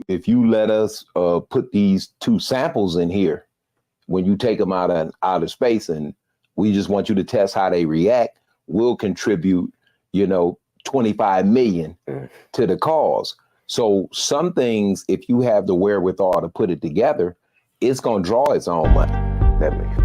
if you let us put these 2 samples in here, when you take them out of outer space, and we just want you to test how they react, we'll contribute, 25 million to the cause. So some things, if you have the wherewithal to put it together, it's going to draw its own money. That makes,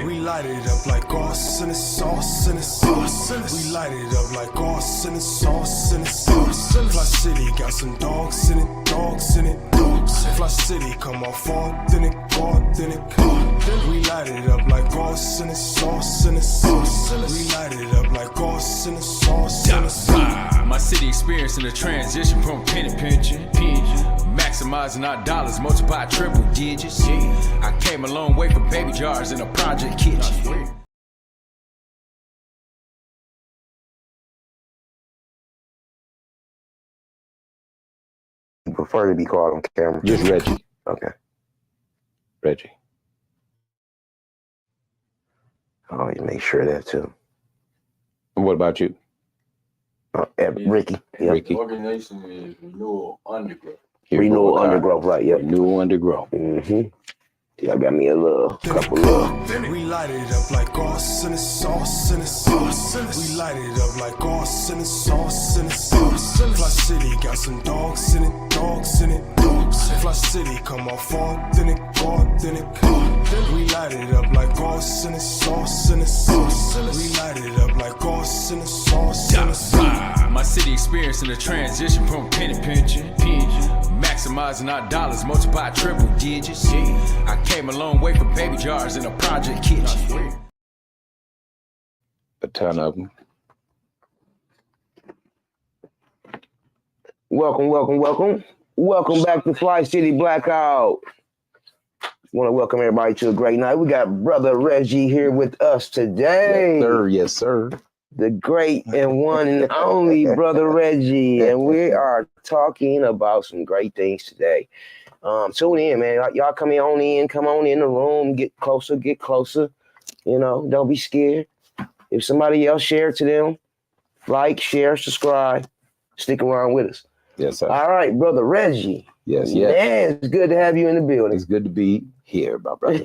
We light it up like sauce in the sauce in the sauce. We light it up like sauce in the sauce in the sauce. Fli-City got some dogs in it, dogs in it, dogs. Fli-City come off authentic, authentic. We light it up like sauce in the sauce in the sauce. We light it up like sauce in the sauce in the sauce. My city experiencing a transition from penny pinching, maximizing our dollars, multiply triple digits. I came a long way from baby jars in a project kitchen. You prefer to be called on camera? Just Reggie. Okay. Reggie. I'll always make sure of that too. And what about you? Ricky. Yeah. Ricky. The organization is Renewal Undergrowth. Renewal Undergrowth, right? Yep. Renewal Undergrowth. Mm-hmm. Y'all got me a couple of. We light it up like sauce in the sauce in the sauce. We light it up like sauce in the sauce in the sauce. Fli-City got some dogs in it, dogs in it, dogs. Fli-City come off authentic, authentic. We light it up like sauce in the sauce in the sauce. We light it up like sauce in the sauce in the sauce. My city experiencing a transition from penny pinching, maximizing our dollars, multiply triple digits. I came a long way from baby jars in a project kitchen. A ton of them. Welcome, welcome, welcome. Welcome back to Fli-City Blackout. Want to welcome everybody to a great night. We got Brother Reggie here with us today. Yes, sir. Yes, sir. The great and one and only Brother Reggie. And we are talking about some great things today. Tune in, man. Y'all come on in the room, get closer. Don't be scared. If somebody else share it to them, like, share, subscribe, stick around with us. Yes, sir. All right, Brother Reggie. Yes. Man, it's good to have you in the building. It's good to be here, my brother.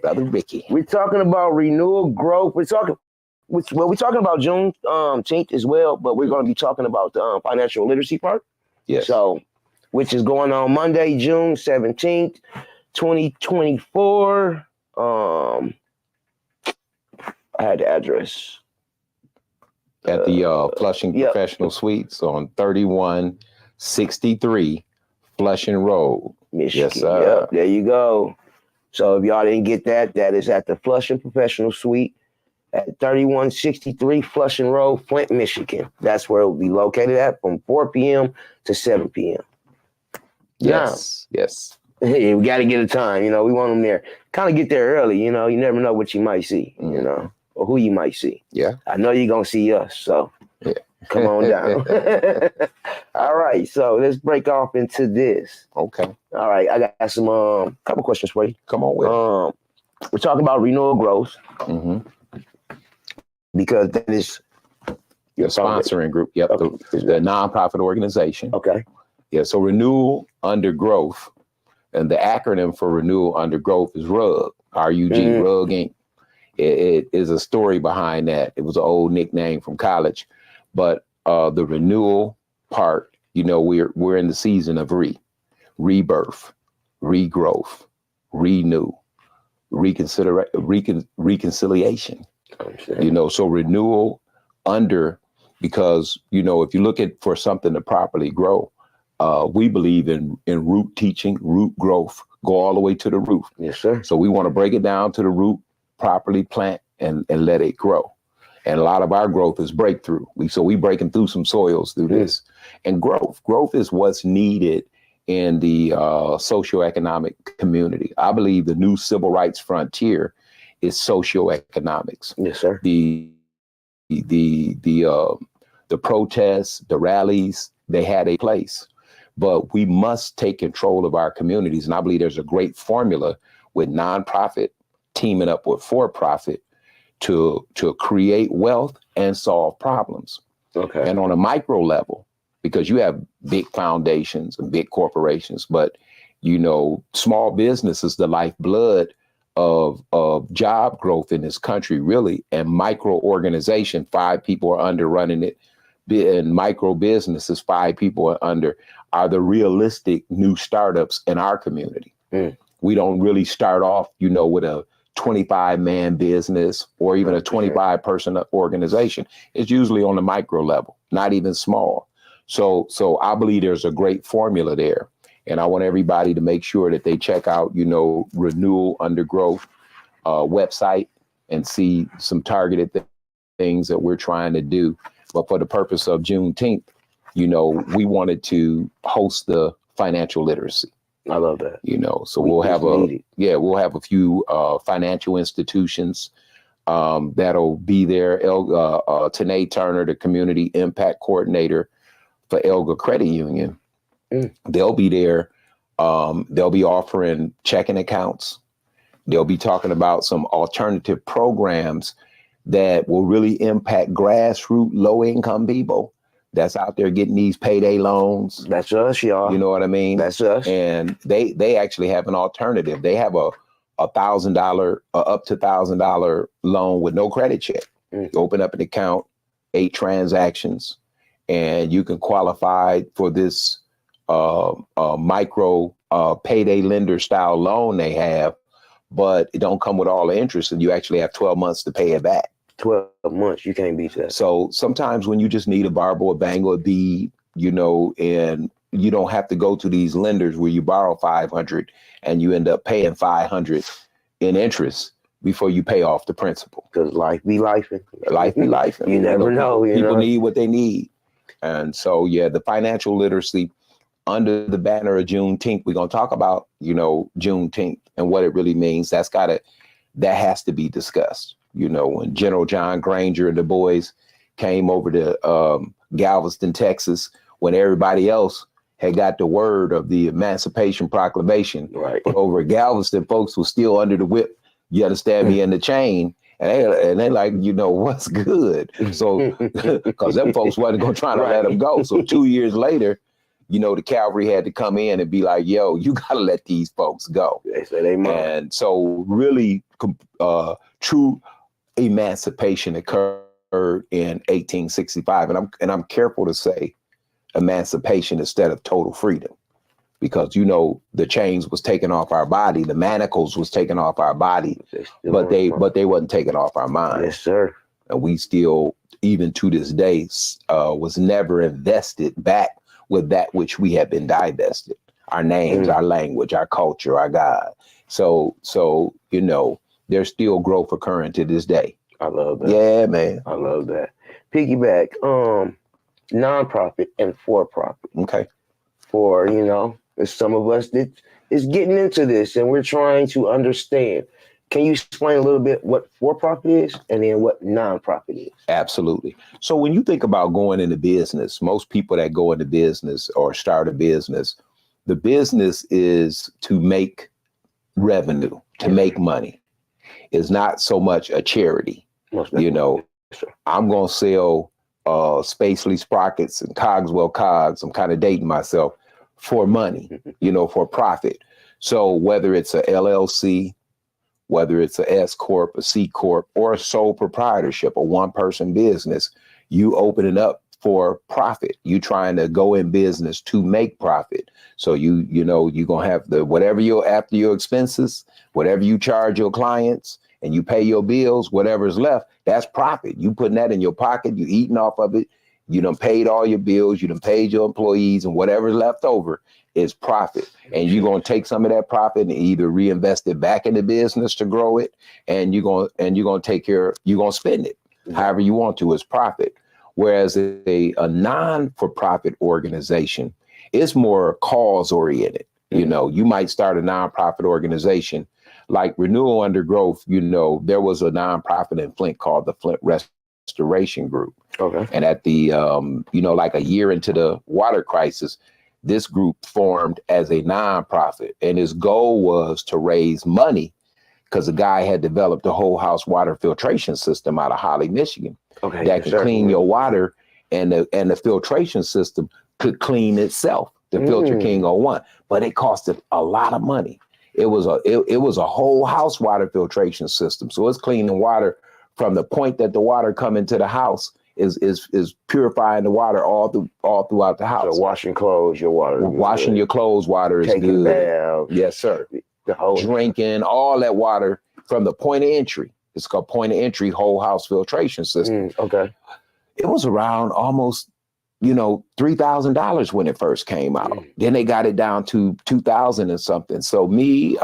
Brother Ricky. We're talking about renewal growth. We're talking about Juneteenth as well, but we're going to be talking about the financial literacy part. Yes. So, which is going on Monday, June 17th, 2024. I had the address. At the Flushing Professional Suites on 3163 Flushing Road. Michigan. Yes, sir. Yep, there you go. So if y'all didn't get that, that is at the Flushing Professional Suite at 3163 Flushing Road, Flint, Michigan. That's where it will be located at from 4 p.m. to 7 p.m. Yes. Yes. Hey, we got to get a time. We want them there. Kind of get there early. You never know what you might see, or who you might see. Yeah. I know you're going to see us. So come on down. All right. So let's break off into this. Okay. All right. I got some couple questions for you. Come on with it. We're talking about renewal growth. Mm-hmm. Because that is your sponsoring group. Yep. Okay. The nonprofit organization. Okay. Yeah. So Renewal Undergrowth And the acronym for Renewal Under Growth is RUG, R-U-G, RUG Inc. It is a story behind that. It was an old nickname from college, but the renewal part, you know, we're in the season of rebirth, regrowth, renew, reconciliation. You know, so renewal under, because, you know, if you look at for something to properly grow, we believe in root teaching, root growth, go all the way to the root. Yes, sir. So we want to break it down to the root, properly plant and let it grow. And a lot of our growth is breakthrough. We breaking through some soils through this. And growth is what's needed in the socioeconomic community. I believe the new civil rights frontier is socioeconomics. Yes, sir. The protests, the rallies, they had a place, but we must take control of our communities. And I believe there's a great formula with nonprofit teaming up with for-profit to create wealth and solve problems. Okay. And on a micro level, because you have big foundations and big corporations, but, you know, small business is the lifeblood of job growth in this country, really. And micro organization, 5 people are under running it. And micro businesses, 5 people are under, are the realistic new startups in our community. We don't really start off, you know, with a 25-man business or even a 25-person organization. It's usually on the micro level, not even small. So I believe there's a great formula there. And I want everybody to make sure that they check out, you know, Renewal Under Growth website and see some targeted things that we're trying to do. But for the purpose of Juneteenth, you know, we wanted to host the financial literacy. I love that. You know, so we'll have a few financial institutions that'll be there. Tanae Turner, the community impact coordinator for Elga Credit Union, they'll be there. They'll be offering checking accounts. They'll be talking about some alternative programs that will really impact grassroots, low-income people that's out there getting these payday loans. That's us, y'all. You know what I mean? That's us. And they actually have an alternative. They have a $1,000, up to $1,000 loan with no credit check. You open up an account, 8 transactions, and you can qualify for this micro payday lender style loan they have, but it don't come with all the interest, and you actually have 12 months to pay it back. 12 months, you can't beat that. So sometimes when you just need a barber, a bang, or a bead, you know, and you don't have to go to these lenders where you borrow $500 and you end up paying $500 in interest before you pay off the principal. Because life be lifing. Life be lifing. You never know. People need what they need. And so, yeah, the financial literacy under the banner of Juneteenth, we're going to talk about, you know, Juneteenth and what it really means. That has to be discussed. You know, when General John Granger and the boys came over to Galveston, Texas, when everybody else had got the word of the Emancipation Proclamation, right? But over at Galveston, folks were still under the whip. You understand me? In the chain. And they like, you know, what's good? So, because them folks wasn't going to try to let them go. So 2 years later, you know, the cavalry had to come in and be like, yo, you got to let these folks go. They say they might. And so really true emancipation occurred in 1865. And I'm careful to say emancipation instead of total freedom, because, you know, the chains was taken off our body, the manacles was taken off our body, but they wasn't taken off our mind. Yes, sir. And we still, even to this day, was never invested back with that which we have been divested. Our names, our language, our culture, our God. So, you know, there's still growth occurring to this day. I love that. Yeah, man. I love that. Piggyback, nonprofit and for-profit. Okay. For, you know, there's some of us that is getting into this and we're trying to understand. Can you explain a little bit what for-profit is and then what nonprofit is? Absolutely. So when you think about going into business, most people that go into business or start a business, the business is to make revenue, to make money. It's not so much a charity. You know, I'm going to sell Spacely Sprockets and Cogswell Cogs. I'm kind of dating myself, for money, you know, for profit. So whether it's a LLC, whether it's a S Corp, a C Corp, or a sole proprietorship, a one-person business, you open it up for profit. You trying to go in business to make profit. So you're gonna have whatever after your expenses, whatever you charge your clients, and you pay your bills, whatever's left, that's profit. You putting that in your pocket, you eating off of it. You done paid all your bills, you done paid your employees, and whatever's left over is profit. And you're gonna take some of that profit and either reinvest it back in the business to grow it, and you're gonna spend it however you want to as profit. Whereas a non-for-profit organization is more cause oriented. You might start a nonprofit organization like Renewal Undergrowth. There was a nonprofit in Flint called the Flint Restoration Group. Okay. And at the, like a year into the water crisis, this group formed as a nonprofit, and his goal was to raise money because the guy had developed a whole house water filtration system out of Holly, Michigan, that could clean your water, and the filtration system could clean itself, the Filter King 01, but it costed a lot of money. It was a whole house water filtration system, so it's cleaning water from the point that the water come into the house. Is purifying the water all throughout the house. So washing clothes, your water. Washing your clothes, water is taking good. Baths, yes, sir. Drinking, all that water from the point of entry. It's called point of entry whole house filtration system. Okay. It was around almost, $3,000 when it first came out. Then they got it down to 2,000 and something. So we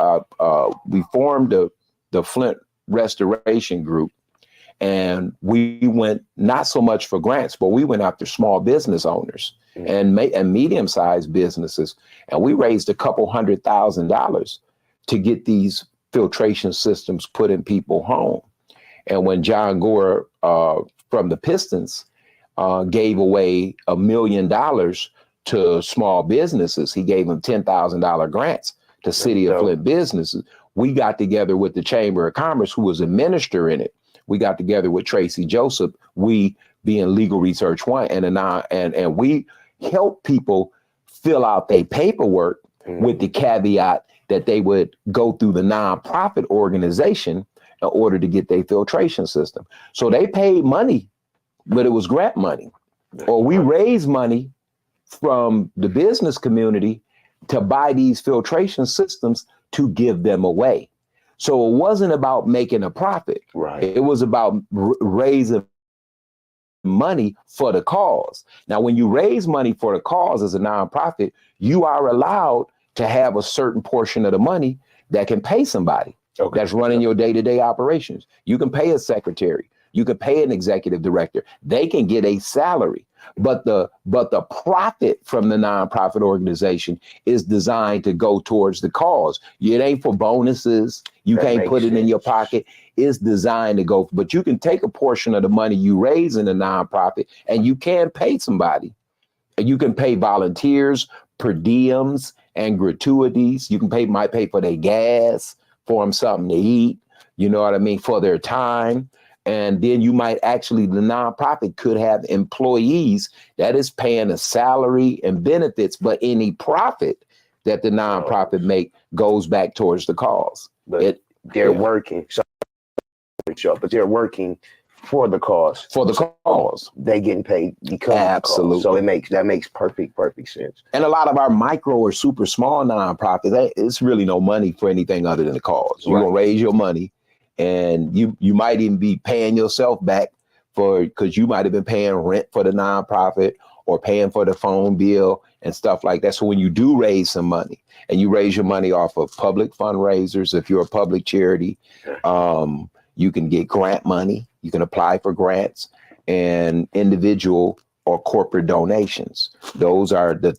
formed the Flint Restoration Group. And we went not so much for grants, but we went after small business owners and medium-sized businesses. And we raised a couple $100,000 to get these filtration systems put in people's home. And when John Gore from the Pistons gave away $1 million to small businesses, he gave them $10,000 grants to City of Flint businesses. We got together with the Chamber of Commerce, who was a minister in it. We got together with Tracy Joseph, we being Legal Research One, and we help people fill out their paperwork with the caveat that they would go through the nonprofit organization in order to get their filtration system. So they paid money, but it was grant money. Or we raised money from the business community to buy these filtration systems to give them away. So it wasn't about making a profit. Right. It was about raising money for the cause. Now, when you raise money for the cause as a nonprofit, you are allowed to have a certain portion of the money that can pay somebody that's running your day-to-day operations. You can pay a secretary. You can pay an executive director. They can get a salary. But the profit from the nonprofit organization is designed to go towards the cause. It ain't for bonuses. You can't put it in your pocket. It's designed to go, but you can take a portion of the money you raise in a nonprofit and you can pay somebody. You can pay volunteers, per diems, and gratuities. You might pay for their gas, for them something to eat, you know what I mean, for their time. And then you might the nonprofit could have employees that is paying a salary and benefits, but any profit that the nonprofit make goes back towards the cause. But they're working. But they're working for the cause. For the cause. They getting paid because absolutely. Of the cause. So that makes perfect sense. And a lot of our micro or super small nonprofits, it's really no money for anything other than the cause. You're gonna raise your money. And you might even be paying yourself back because you might have been paying rent for the nonprofit or paying for the phone bill and stuff like that. So when you do raise some money and you raise your money off of public fundraisers, if you're a public charity, you can get grant money. You can apply for grants and individual or corporate donations. Those are the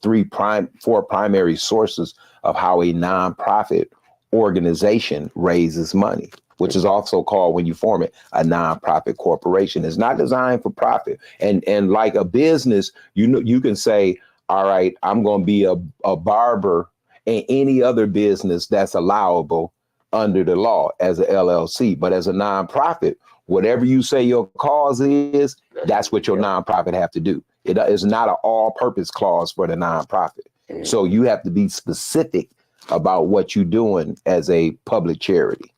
four primary sources of how a nonprofit organization raises money, which is also called, when you form it, a nonprofit corporation. It's not designed for profit. And like a business, you can say, all right, I'm going to be a barber in any other business that's allowable under the law as a LLC. But as a nonprofit, whatever you say your cause is, that's what your nonprofit have to do. It is not an all-purpose clause for the nonprofit. So you have to be specific about what you're doing as a public charity.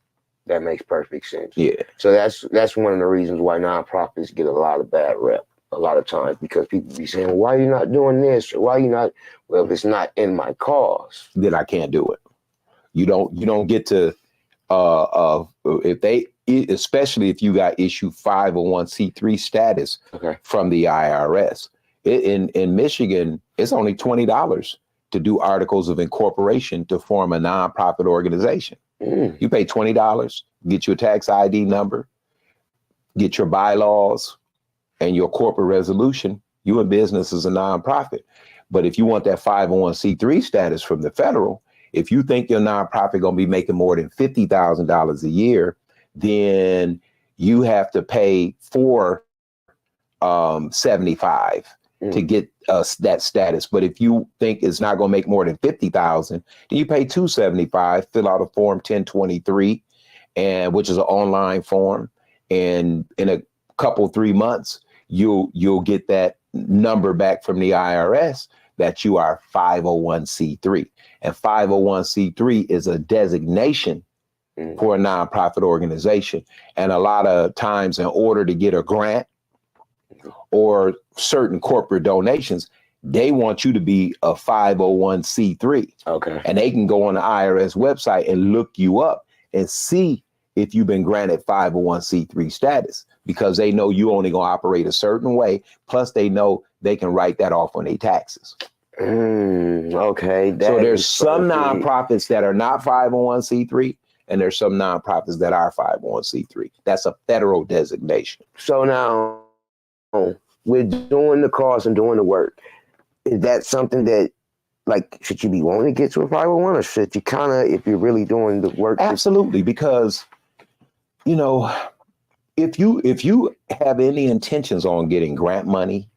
That makes perfect sense. Yeah. So that's one of the reasons why nonprofits get a lot of bad rep a lot of times, because people be saying, well, why are you not doing this? Or why are you not? Well, if it's not in my cause, then I can't do it. You don't get to if they, especially if you got issue 501c3 status from the IRS. In Michigan, it's only $20 to do articles of incorporation to form a nonprofit organization. You pay $20, get your tax ID number, get your bylaws and your corporate resolution. You in business as a nonprofit. But if you want that 501c3 status from the federal, if you think your nonprofit going to be making more than $50,000 a year, then you have to pay $475 to get that status. But if you think it's not going to make more than $50,000, then you pay $275, fill out a form 1023, and which is an online form. And in a couple, 3 months, you'll get that number back from the IRS that you are 501c3. And 501c3 is a designation for a nonprofit organization. And a lot of times, in order to get a grant or certain corporate donations, they want you to be a 501c3. Okay. And they can go on the IRS website and look you up and see if you've been granted 501c3 status, because they know you only gonna operate a certain way. Plus they know they can write that off on their taxes. Okay. So there's some nonprofits that are not 501c3, and there's some nonprofits that are 501c3. That's a federal designation. So now we're doing the cause and doing the work. Is that something that, like, should you be wanting to get to a 501, or should you kind of, if you're really doing the work? Absolutely, because, you know, if you have any intentions on getting grant money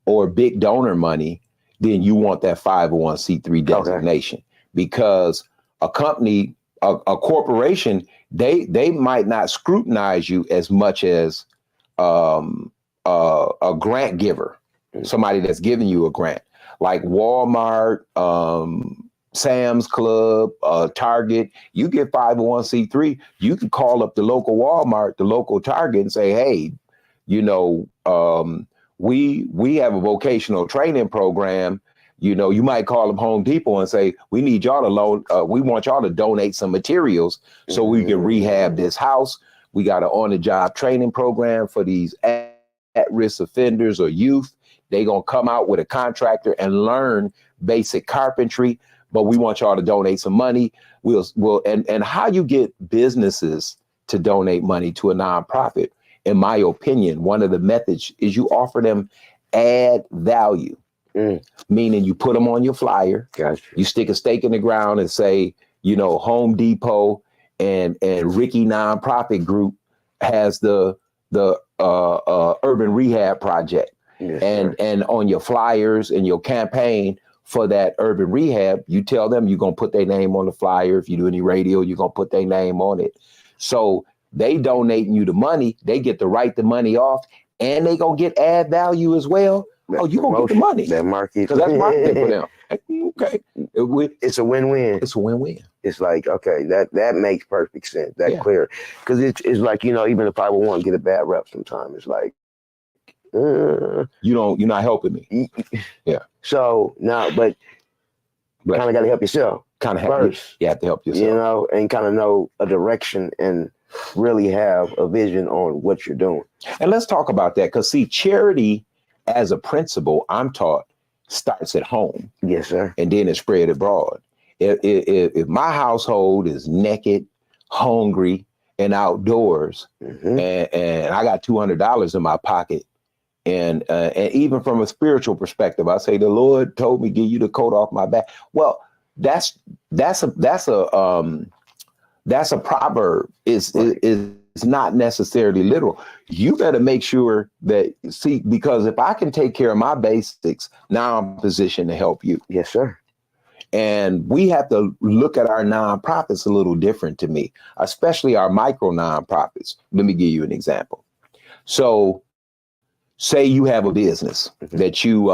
or big donor money, then you want that 501c3 designation. Because a company, a corporation, they might not scrutinize you as much as a grant giver, somebody that's giving you a grant, like Walmart, Sam's Club, Target. You get 501c3, you can call up the local Walmart, the local Target, and say, hey, you know, we have a vocational training program. You know, you might call up Home Depot and say, we need y'all to loan, we want y'all to donate some materials so we can rehab this house. We got an on-the-job training program for these at-risk offenders or youth. They gonna come out with a contractor and learn basic carpentry, but we want y'all to donate some money. And how you get businesses to donate money to a nonprofit, in my opinion, one of the methods is you offer them add value. Meaning you put them on your flyer. Gotcha. You stick a stake in the ground and say, you know, Home Depot and Ricky Nonprofit Group has the urban rehab project. Yes, and on your flyers and your campaign for that urban rehab, you tell them you're gonna put their name on the flyer. If you do any radio, you're gonna put their name on it. So they donating you the money, they get to write the money off, and they gonna get add value as well. Oh, you gonna get the money. That market, because that's marketing for them. Okay, it's a win-win. It's a win-win. It's like, okay, that makes perfect sense. That clear, because it's like, you know, even if 501 get a bad rep sometimes, it's like you're not helping me. Yeah. So now, but kind of got to help yourself. Kind of first. You have to help yourself. You know, and kind of know a direction and really have a vision on what you're doing. And let's talk about that, because see, charity as a principle, I'm taught, starts at home. Yes, sir. And then it's spread abroad. If my household is naked, hungry, and outdoors, and I got $200 in my pocket, and even from a spiritual perspective, I say the Lord told me, "Give you the coat off my back." Well, that's a proverb. It's not necessarily literal. You better make sure that, see, because if I can take care of my basics, now I'm positioned to help you. Yes, sir. And we have to look at our nonprofits a little different to me, especially our micro nonprofits. Let me give you an example. So say you have a business that you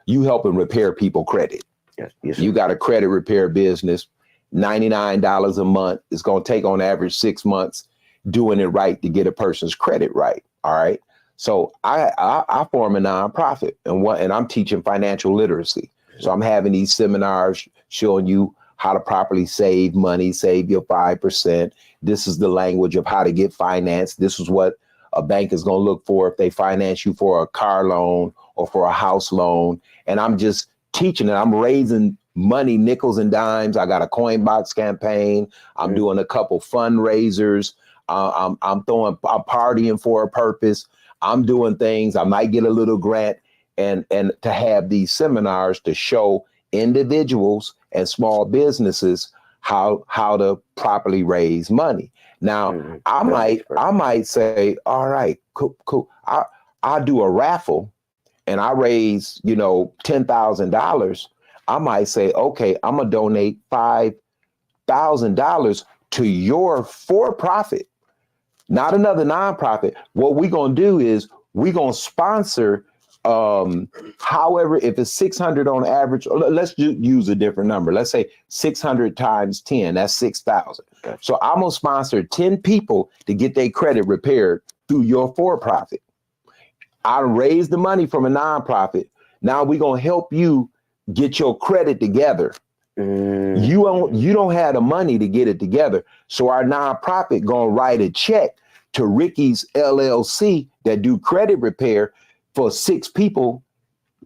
you helping repair people credit. Yes, yes, You got a credit repair business, $99 a month. It's going to take on average 6 months doing it right to get a person's credit right. All right. So I form a nonprofit and I'm teaching financial literacy. So I'm having these seminars showing you how to properly save money, save your 5%. This is the language of how to get financed. This is what a bank is going to look for if they finance you for a car loan or for a house loan. And I'm just teaching it. I'm raising money, nickels and dimes. I got a coin box campaign. I'm doing a couple fundraisers. I'm partying for a purpose. I'm doing things. I might get a little grant and to have these seminars to show individuals and small businesses how to properly raise money. Now, I might say, all right, cool. I'll do a raffle and I raise, $10,000. I might say, okay, I'm gonna donate $5,000 to your for-profit, not another nonprofit. What we're gonna do is we're gonna sponsor, however, if it's 600 on average, let's use a different number. Let's say 600 times 10, that's 6,000. Okay. So I'm gonna sponsor 10 people to get their credit repaired through your for-profit. I raise the money from a nonprofit. Now we're gonna help you get your credit together. You don't have the money to get it together. So our nonprofit gonna write a check to Ricky's LLC that do credit repair for 6 people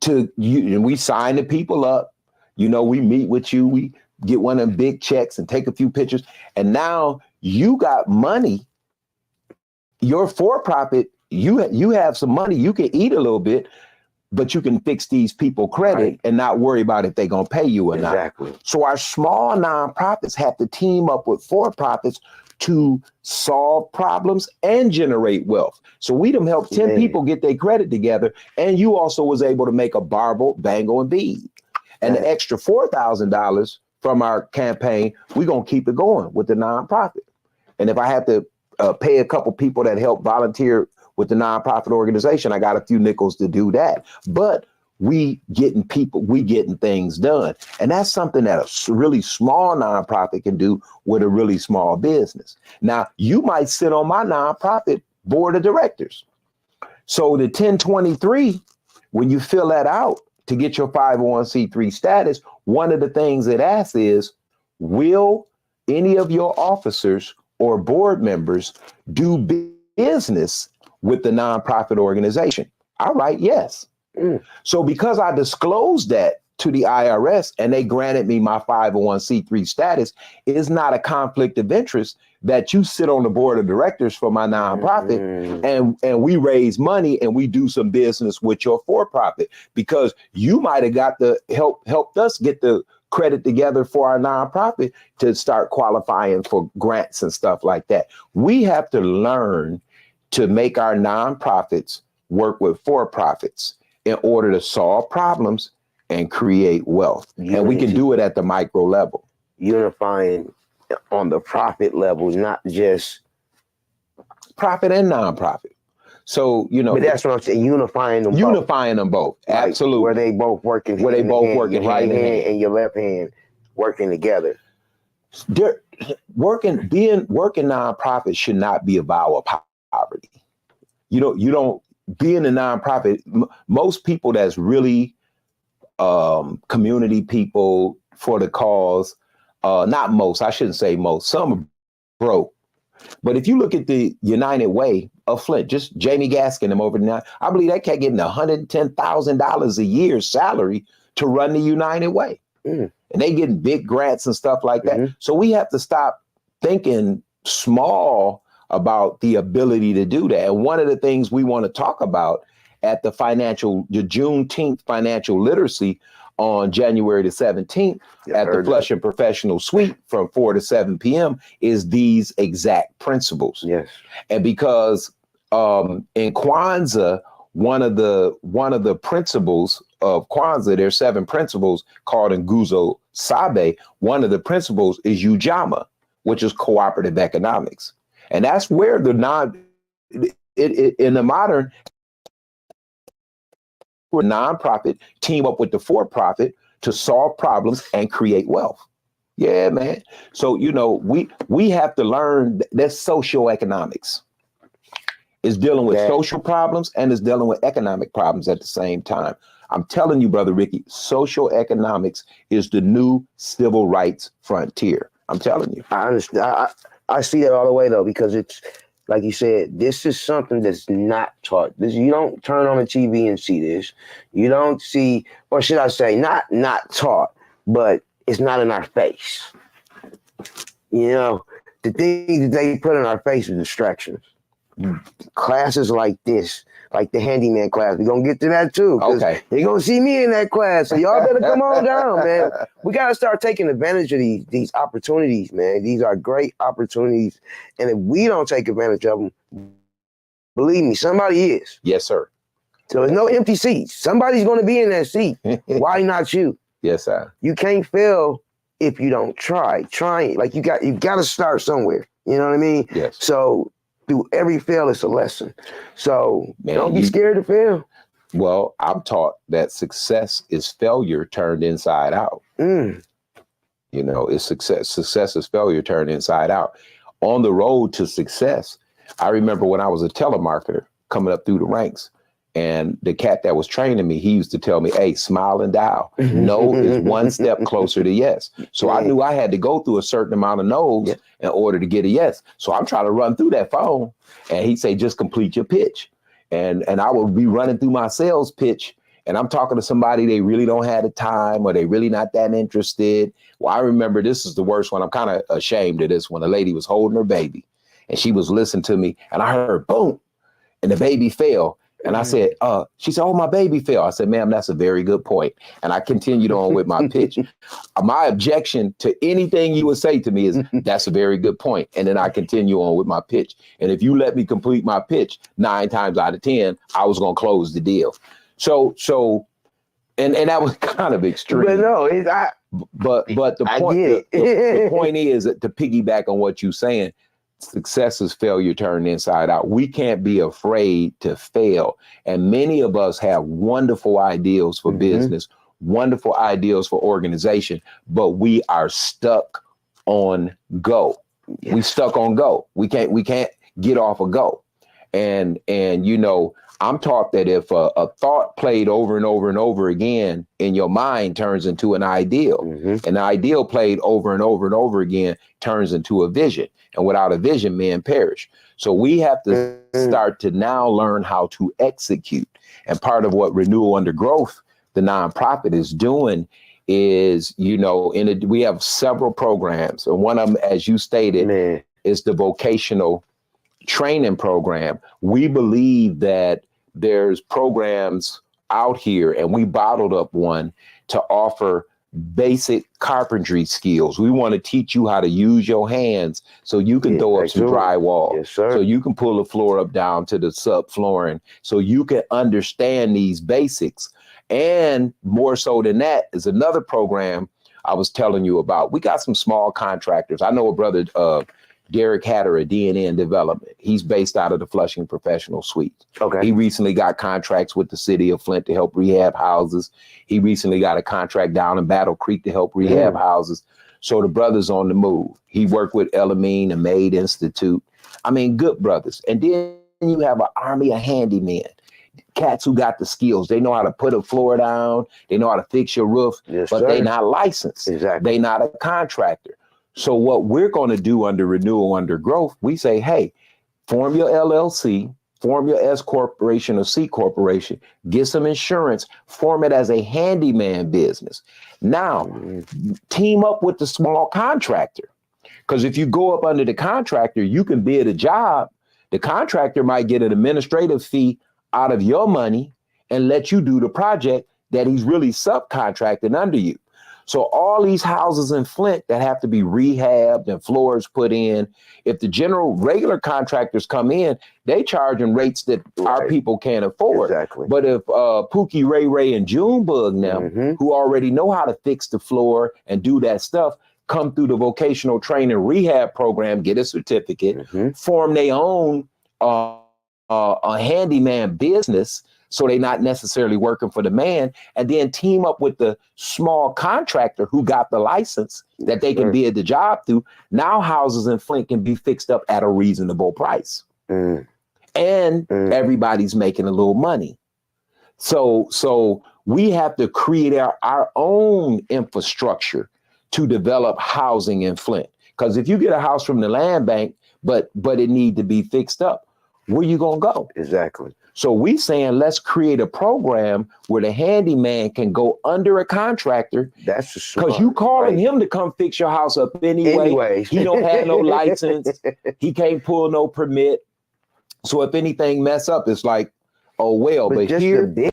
and we sign the people up. We meet with you, we get one of them big checks and take a few pictures. And now you got money, your for-profit, you have some money, you can eat a little bit, but you can fix these people credit and not worry about if they're going to pay you or not. So our small nonprofits have to team up with for-profits to solve problems and generate wealth. So we done helped 10 people get their credit together. And you also was able to make a barbell, bangle, and bead. And the extra $4,000 from our campaign, we're going to keep it going with the nonprofit. And if I have to pay a couple people that help volunteer with the nonprofit organization, I got a few nickels to do that. But we getting things done. And that's something that a really small nonprofit can do with a really small business. Now, you might sit on my nonprofit board of directors. So the 1023, when you fill that out to get your 501c3 status, one of the things it asks is, will any of your officers or board members do business with the nonprofit organization? I write yes. So because I disclosed that to the IRS and they granted me my 501c3 status, it is not a conflict of interest that you sit on the board of directors for my nonprofit and we raise money and we do some business with your for-profit, because you might have got the helped us get the credit together for our nonprofit to start qualifying for grants and stuff like that. We have to learn to make our nonprofits work with for-profits in order to solve problems and create wealth. And we can do it at the micro level. Unifying on the profit level, not just profit and nonprofit. So, but that's what I'm saying, unifying them both. Absolutely. Where they both working, right in hand and your left hand working together. Working nonprofit should not be a vow of poverty. You don't being a nonprofit, most people that's really community people for the cause, not most, I shouldn't say most, some are broke. But if you look at the United Way of Flint, just Jamie Gaskin, them over there, I believe that cat getting $110,000 a year salary to run the United Way. And they getting big grants and stuff like that. So we have to stop thinking small about the ability to do that. And one of the things we want to talk about at the Juneteenth financial literacy on January the 17th at the Flushing Professional Suite from 4 to 7 p.m. is these exact principles. Yes. And because in Kwanzaa, one of the principles of Kwanzaa, there's 7 principles called Nguzo Sabe. One of the principles is Ujamaa, which is cooperative economics. And that's where in the modern nonprofit team up with the for-profit to solve problems and create wealth. Yeah, man. So, you know, we have to learn that socioeconomics is dealing with social problems and is dealing with economic problems at the same time. I'm telling you, Brother Ricky, socioeconomics is the new civil rights frontier. I'm telling you. I understand. I see that all the way, though, because it's, like you said, this is something that's not taught. You don't turn on the TV and see this. You don't see, or should I say, not taught, but it's not in our face. You know, the things that they put in our face are distractions. Classes like this, like the handyman class, we're gonna get to that too. Okay. You're gonna see me in that class, so y'all better come on down, man. We gotta start taking advantage of these opportunities, man. These are great opportunities, and if we don't take advantage of them, believe me, somebody is. Yes, sir. So there's no empty seats. Somebody's gonna be in that seat. Why not you? Yes, sir. You can't fail if you don't try. Trying, like you got to start somewhere. You know what I mean? Yes. So through every fail, it's a lesson. So Man, don't be scared to fail. Well, I'm taught that success is failure turned inside out. You know, it's success. Success is failure turned inside out. On the road to success, I remember when I was a telemarketer coming up through the ranks, and the cat that was training me, he used to tell me, hey, smile and dial. No is one step closer to yes. So I knew I had to go through a certain amount of no's in order to get a yes. So I'm trying to run through that phone, and he'd say, just complete your pitch. And I would be running through my sales pitch, and I'm talking to somebody, they really don't have the time, or they really not that interested. Well, I remember this is the worst one. I'm kind of ashamed of this one. A lady was holding her baby, and she was listening to me, and I heard boom, and the baby fell. And I said, she said, oh, my baby fell. I said, ma'am, that's a very good point. And I continued on with my pitch. My objection to anything you would say to me is, that's a very good point. And then I continue on with my pitch. And if you let me complete my pitch 9 times out of 10, I was going to close the deal. So, and that was kind of extreme. But no, but the point is that to piggyback on what you're saying, success is failure turned inside out. We can't be afraid to fail. And many of us have wonderful ideals for business, wonderful ideals for organization, but we are stuck on go. We stuck on go. We can't get off of go. And you know, I'm taught that if a thought played over and over and over again in your mind turns into an ideal, and the ideal played over and over and over again turns into a vision. And without a vision, men perish. So we have to start to now learn how to execute. And part of what Renewal Under Growth, the nonprofit, is doing is, you know, we have several programs. And one of them, as you stated, is the vocational training program. We believe that there's programs out here, and we bottled up one to offer basic carpentry skills. We want to teach you how to use your hands so you can throw up some drywall, so you can pull the floor up down to the subflooring, so you can understand these basics. And more so than that is another program I was telling you about. We got some small contractors. I know a brother, Derek Hatter at DNN Development. He's based out of the Flushing Professional Suites. Okay. He recently got contracts with the city of Flint to help rehab houses. He recently got a contract down in Battle Creek to help rehab houses. So the brother's on the move. He worked with Elamine, the Maid Institute. I mean, good brothers. And then you have an army of handymen, cats who got the skills. They know how to put a floor down. They know how to fix your roof, but they're not licensed. They're not a contractor. So what we're going to do under Renewal Under Growth, we say, hey, form your LLC, form your S corporation or C corporation, get some insurance, form it as a handyman business. Now, team up with the small contractor. Because if you go up under the contractor, you can bid a job. The contractor might get an administrative fee out of your money and let you do the project that he's really subcontracting under you. So all these houses in Flint that have to be rehabbed and floors put in, if the regular contractors come in, they charging rates that our people can't afford. But if Pookie, Ray Ray, and Junebug now, who already know how to fix the floor and do that stuff, come through the vocational training rehab program, get a certificate, form their own a handyman business, so they're not necessarily working for the man, and then team up with the small contractor who got the license that they can bid the job through. Now houses in Flint can be fixed up at a reasonable price. And everybody's making a little money. So we have to create our own infrastructure to develop housing in Flint. Because if you get a house from the land bank, but it need to be fixed up, where you gonna go? Exactly. So we saying let's create a program where the handyman can go under a contractor. That's because you calling him to come fix your house up anyway. He don't have no license. He can't pull no permit. So if anything mess up, it's like, oh well. But just here, the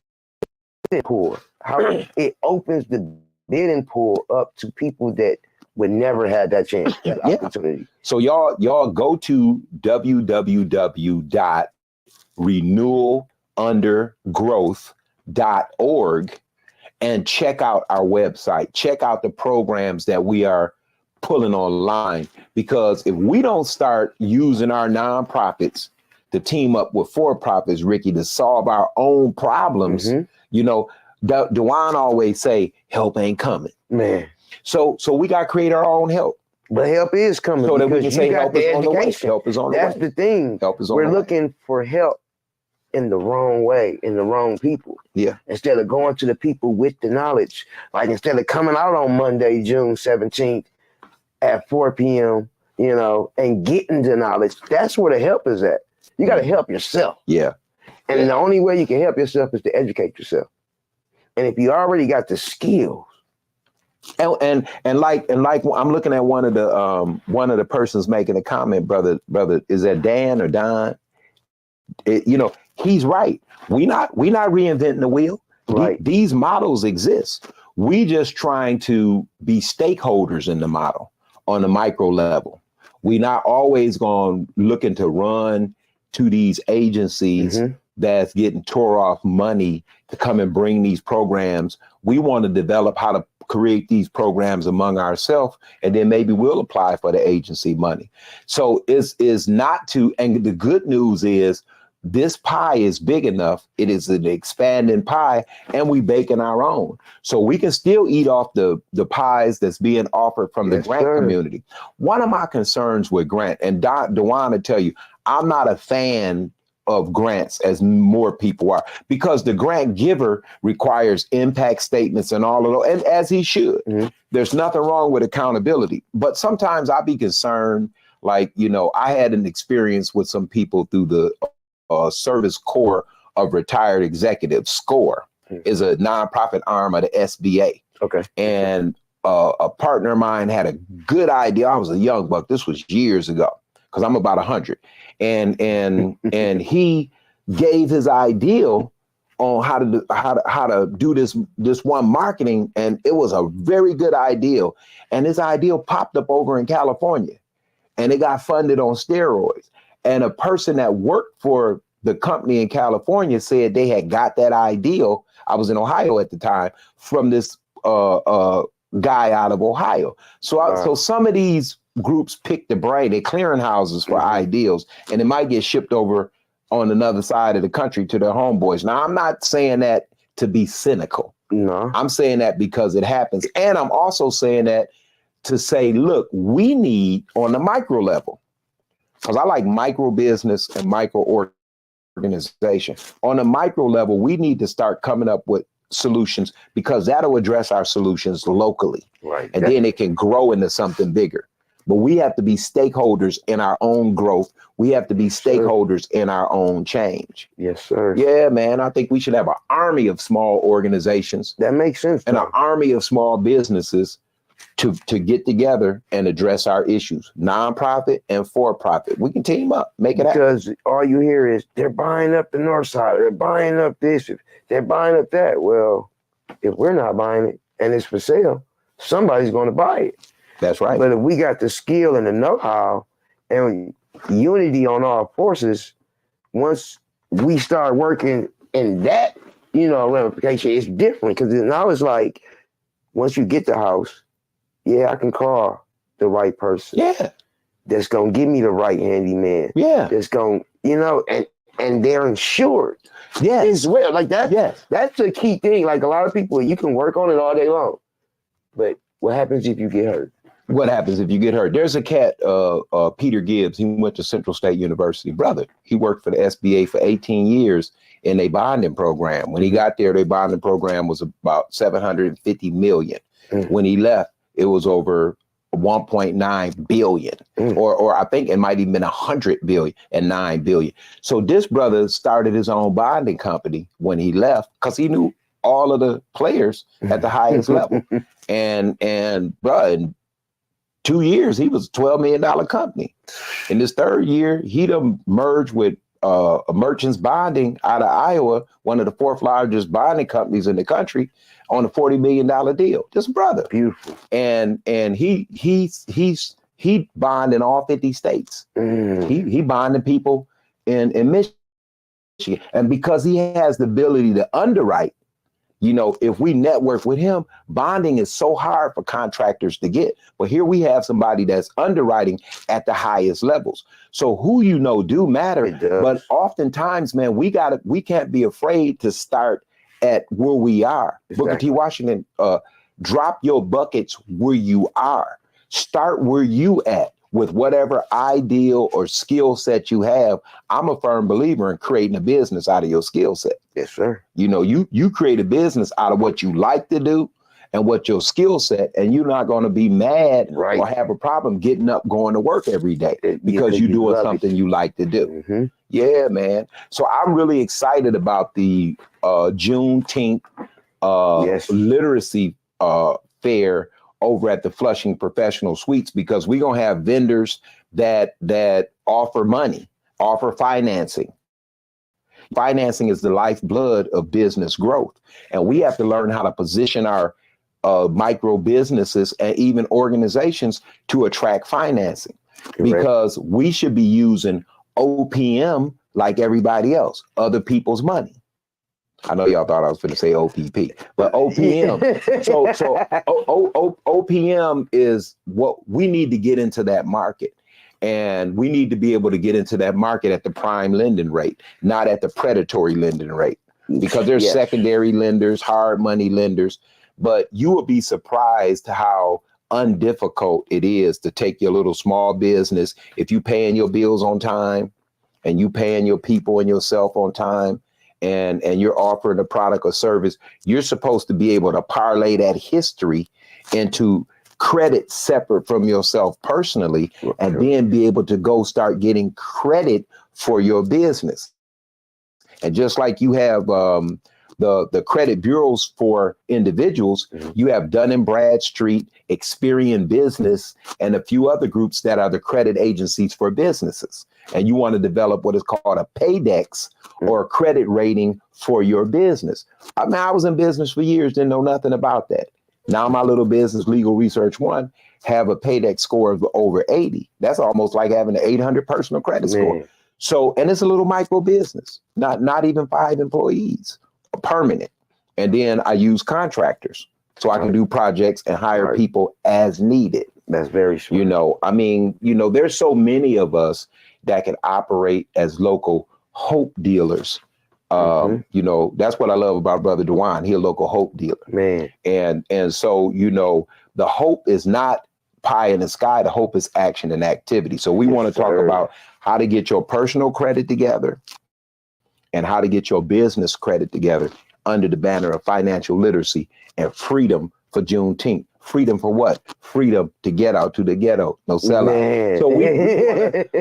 bidding pool, how it opens the bidding pool up to people that would never have that chance, that opportunity. So y'all go to www.renewalundergrowth.org and check out our website. Check out the programs that we are pulling online, because if we don't start using our nonprofits to team up with for-profits, Ricky, to solve our own problems, you know, Dewan always say, help ain't coming. Man. So we got to create our own help. But help is coming. So that we can say help is on the way. Help is on the way. That's the thing. Help is on the way. We're looking for help in the wrong way, in the wrong people. Yeah. Instead of going to the people with the knowledge. Like instead of coming out on Monday, June 17th at 4 p.m., you know, and getting the knowledge, that's where the help is at. You got to help yourself. Yeah. And the only way you can help yourself is to educate yourself. And if you already got the skills. And like I'm looking at one of the persons making a comment, brother, is that Dan or Don? You know, he's right. We not reinventing the wheel. Right. These models exist. We just trying to be stakeholders in the model on the micro level. We not always going looking to run to these agencies that's getting tore off money to come and bring these programs. We want to develop how to create these programs among ourselves, and then maybe we'll apply for the agency money. So is not to, and the good news is this pie is big enough. It is an expanding pie, and we baking our own. So we can still eat off the pies that's being offered from the grant community. One of my concerns with grant, and Dewan will tell you, I'm not a fan of grants as more people are, because the grant giver requires impact statements and all of those, and as he should. There's nothing wrong with accountability, but sometimes I be concerned, like, you know, I had an experience with some people through the Service Corps of Retired Executives. SCORE is a nonprofit arm of the SBA. Okay. And a partner of mine had a good idea. I was a young buck. This was years ago, because I'm about 100. And he gave his ideal on how to do this one marketing, and it was a very good ideal. And his ideal popped up over in California, and it got funded on steroids. And a person that worked for the company in California said they had got that ideal. I was in Ohio at the time, from this guy out of Ohio. So some of these groups pick the brain. They're clearinghouses for ideals, and it might get shipped over on another side of the country to their homeboys. Now, I'm not saying that to be cynical. No, I'm saying that because it happens. And I'm also saying that to say, look, we need on the micro level, because I like micro business and micro organization. On the micro level, we need to start coming up with solutions, because that'll address our solutions locally. Right. And then it can grow into something bigger. But we have to be stakeholders in our own growth. We have to be stakeholders in our own change. Yes, sir. Yeah, man. I think we should have an army of small organizations. That makes sense. And an army of small businesses to get together and address our issues, nonprofit and for-profit. We can team up, make it happen. Because all you hear is they're buying up the north side, they're buying up this, they're buying up that. Well, if we're not buying it and it's for sale, somebody's going to buy it. That's right. But if we got the skill and the know-how and unity on all forces, once we start working in that, ramification, it's different. Because now it's like, once you get the house, I can call the right person. Yeah. That's going to give me the right handyman. Yeah. That's going, and and they're insured. Yes. As well. Like that. Yes. That's the key thing. Like a lot of people, you can work on it all day long, but what happens if you get hurt? What happens if you get hurt? There's a cat, Peter Gibbs. He went to Central State University. Brother, he worked for the SBA for 18 years in a bonding program. When he got there, their bonding program was about $750 million. When he left, it was over 1.9 billion, or I think it might even been 100 billion and 9 billion. So this brother started his own bonding company when he left because he knew all of the players at the highest level. And bro, in 2 years, he was a $12 million company. In this third year, he'd merged with Merchants Bonding out of Iowa, one of the fourth largest bonding companies in the country, on a $40 million deal. This brother. Beautiful. And he bond in all 50 states. He bonded people in Michigan. And because he has the ability to underwrite, you know, if we network with him, bonding is so hard for contractors to get. But here we have somebody that's underwriting at the highest levels. So who you know do matter. But oftentimes, man, we can't be afraid to start at where we are. Exactly. Booker T. Washington, drop your buckets where you are. Start where you at with whatever ideal or skill set you have. I'm a firm believer in creating a business out of your skill set. Yes, sir. You know, you create a business out of what you like to do and what your skill set, and you're not going to be mad or have a problem getting up, going to work every day because you're doing something you like to do. Yeah, man. So I'm really excited about the Juneteenth literacy fair over at the Flushing Professional Suites, because we're going to have vendors that offer money, offer financing. Financing is the lifeblood of business growth. And we have to learn how to position our micro businesses and even organizations to attract financing. Correct. Because we should be using OPM like everybody else, other people's money. I know y'all thought I was going to say OPP, but OPM. So OPM is what we need to get into that market. And we need to be able to get into that market at the prime lending rate, not at the predatory lending rate, because there's secondary lenders, hard money lenders. But you will be surprised how undifficult it is to take your little small business. If you paying your bills on time and you paying your people and yourself on time, and you're offering a product or service, you're supposed to be able to parlay that history into credit separate from yourself personally, and then be able to go start getting credit for your business. And just like you have the credit bureaus for individuals, you have Dun & Bradstreet, Experian Business, and a few other groups that are the credit agencies for businesses. And you want to develop what is called a Paydex or a credit rating for your business. I mean, I was in business for years, didn't know nothing about that. Now my little business, Legal Research One, have a Paydex score of over 80. That's almost like having an 800 personal credit score. So, and it's a little micro business, not even 5 employees, permanent. And then I use contractors so I can do projects and hire people as needed. That's very smart. You know, I mean, you know, there's so many of us that can operate as local hope dealers. You know, that's what I love about Brother Dewan. He's a local hope dealer. Man. And so, you know, the hope is not pie in the sky. The hope is action and activity. So we want to talk about how to get your personal credit together and how to get your business credit together under the banner of financial literacy and freedom for Juneteenth. Freedom for what? Freedom to get out to the ghetto. No sellout. So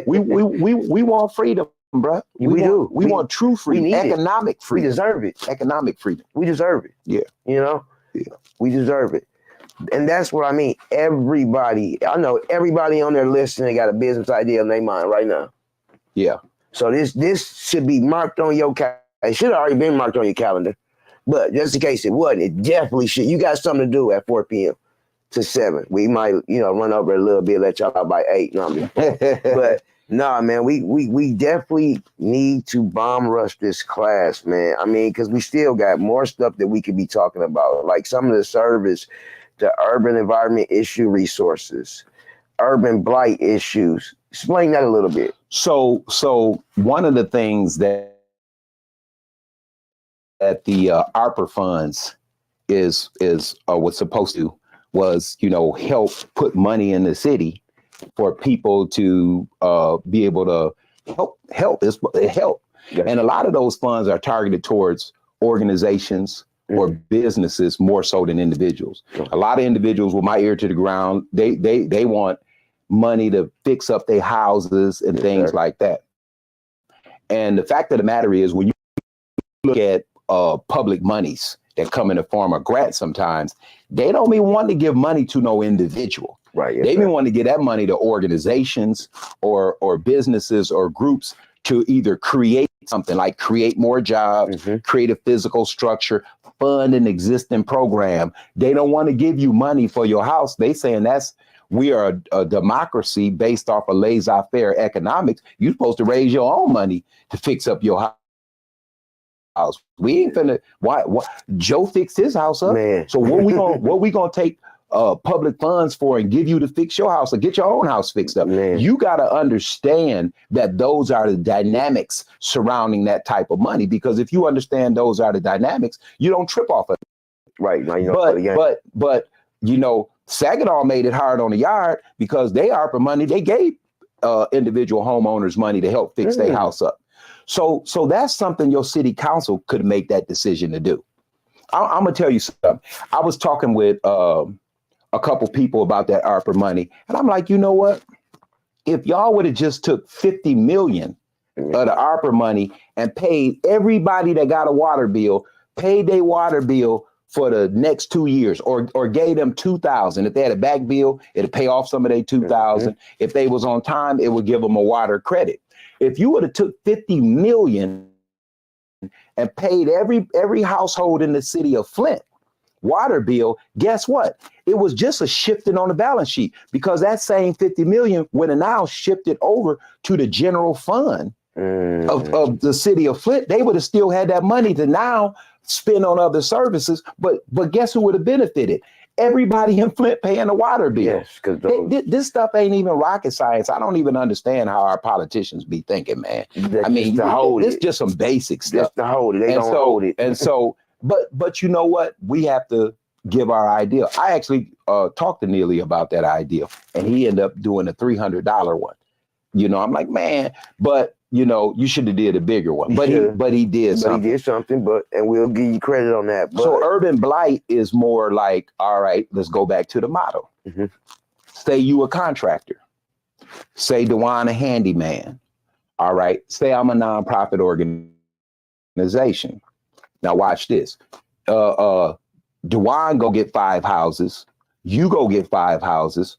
we want freedom, bro. We want true freedom, economic freedom. We deserve it. Economic freedom. We deserve it. Yeah. You know? Yeah. We deserve it. And that's what I mean. Everybody, I know everybody on there listening got a business idea in their mind right now. Yeah. So this should be marked on your calendar. It should have already been marked on your calendar. But just in case it wasn't, it definitely should. You got something to do at 4 p.m. to 7. We might, you know, run over a little bit, let y'all out by 8. No, but no, man, we definitely need to bomb rush this class, man. I mean, because we still got more stuff that we could be talking about, like some of the service, the urban environment issue resources, urban blight issues. Explain that a little bit. So one of the things that the ARPA funds is was supposed to was, help put money in the city for people to be able to help. Yes. And a lot of those funds are targeted towards organizations or businesses more so than individuals. A lot of individuals, with my ear to the ground, they want money to fix up their houses and things like that. And the fact of the matter is, when you look at public monies that come in the form of grants, sometimes they don't even want to give money to no individual. Right. Yes, they even want to give that money to organizations or businesses or groups to either create something, like create more jobs, create a physical structure, fund an existing program. They don't want to give you money for your house. They saying we are a democracy based off of laissez-faire economics. You're supposed to raise your own money to fix up your house. We ain't finna. Why Joe fixed his house up? Man. So what we gonna take public funds for and give you to fix your house or get your own house fixed up? Man. You got to understand that those are the dynamics surrounding that type of money, because if you understand those are the dynamics, you don't trip off of it. Right. Now, But Saginaw made it hard on the yard because they ARPA money. They gave individual homeowners money to help fix their house up. So that's something your city council could make that decision to do. I'm gonna tell you something. I was talking with a couple people about that ARPA money, and I'm like, you know what? If y'all would have just took 50 million of the ARPA money and paid everybody that got a water bill, paid their water bill for the next 2 years, or gave them $2,000. If they had a back bill, it'd pay off some of their $2,000. If they was on time, it would give them a water credit. If you would have took 50 million and paid every household in the city of Flint water bill, guess what? It was just a shifting on the balance sheet, because that same 50 million would have now shifted over to the general fund of the city of Flint. They would have still had that money to now spend on other services, but guess who would have benefited? Everybody in Flint paying the water bill. Yes, because this stuff ain't even rocket science. I don't even understand how our politicians be thinking, man. It's just some basic stuff. Just to hold it. They don't hold it. And so, but you know what? We have to give our idea. I actually talked to Neely about that idea, and he ended up doing a $300 one. I'm like, man, but you should have did a bigger one. But he did something. He did something, and we'll give you credit on that. But so urban blight is more like, all right, let's go back to the model. Say you a contractor. Say DeJuan a handyman. All right. Say I'm a nonprofit organization. Now watch this. DeJuan go get 5 houses. You go get 5 houses.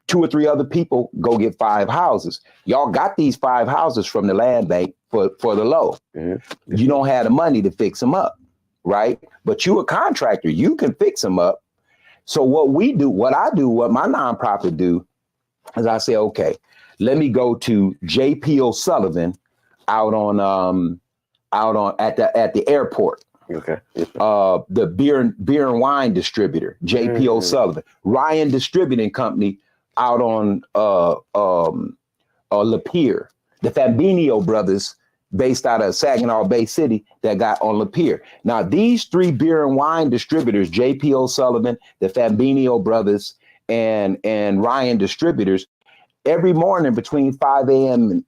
2 or 3 other people go get 5 houses. Y'all got these 5 houses from the land bank for the low. You don't have the money to fix them up, right? But you a contractor, you can fix them up. So what my nonprofit do is I say, okay, let me go to J.P. O'Sullivan out at the airport. Okay. The beer and wine distributor, J.P. O'Sullivan, Ryan Distributing Company out on Lapeer, the Fabinio brothers based out of Saginaw Bay City that got on Lapeer. Now, these 3 beer and wine distributors, J.P. O'Sullivan, the Fabinio brothers, and Ryan Distributors, every morning between 5 a.m.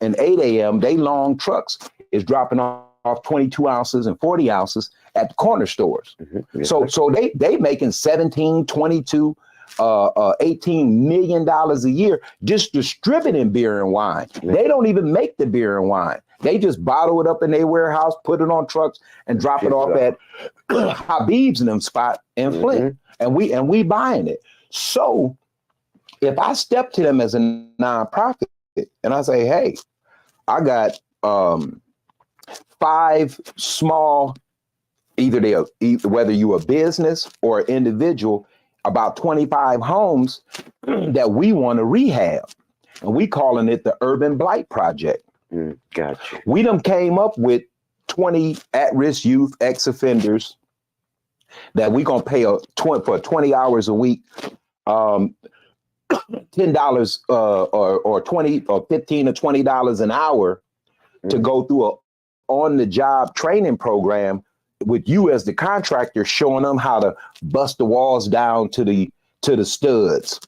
and 8 a.m., they long trucks is dropping off 22 ounces and 40 ounces at the corner stores. So they making 17, 22, $18 million a year just distributing beer and wine. They don't even make the beer and wine. They just bottle it up in their warehouse, put it on trucks, and drop it off at Habib's and them spot in Flint. And we buying it. So if I step to them as a nonprofit and I say, hey, I got 5 small, whether you a business or an individual, about 25 homes that we want to rehab. And we calling it the Urban Blight Project. Gotcha. We done came up with 20 at-risk youth ex-offenders that we gonna pay for 20 hours a week. $10 or 20 or 15 or $20 an hour to go through a on-the-job training program with you as the contractor, showing them how to bust the walls down to the studs,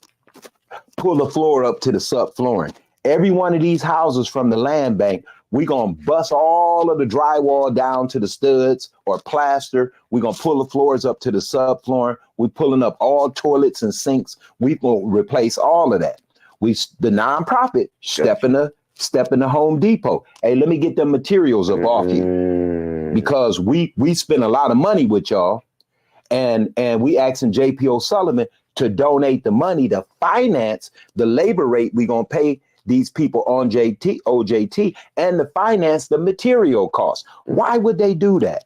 pull the floor up to the subflooring. Every one of these houses from the land bank, we're going to bust all of the drywall down to the studs or plaster. We're going to pull the floors up to the subflooring. We're pulling up all toilets and sinks. We're going to replace all of that. The nonprofit step in the Home Depot. Hey, let me get them materials up off you, because we spend a lot of money with y'all, and we asking JP O'Sullivan to donate the money to finance the labor rate we're going to pay these people on OJT, and to finance the material costs. Why would they do that?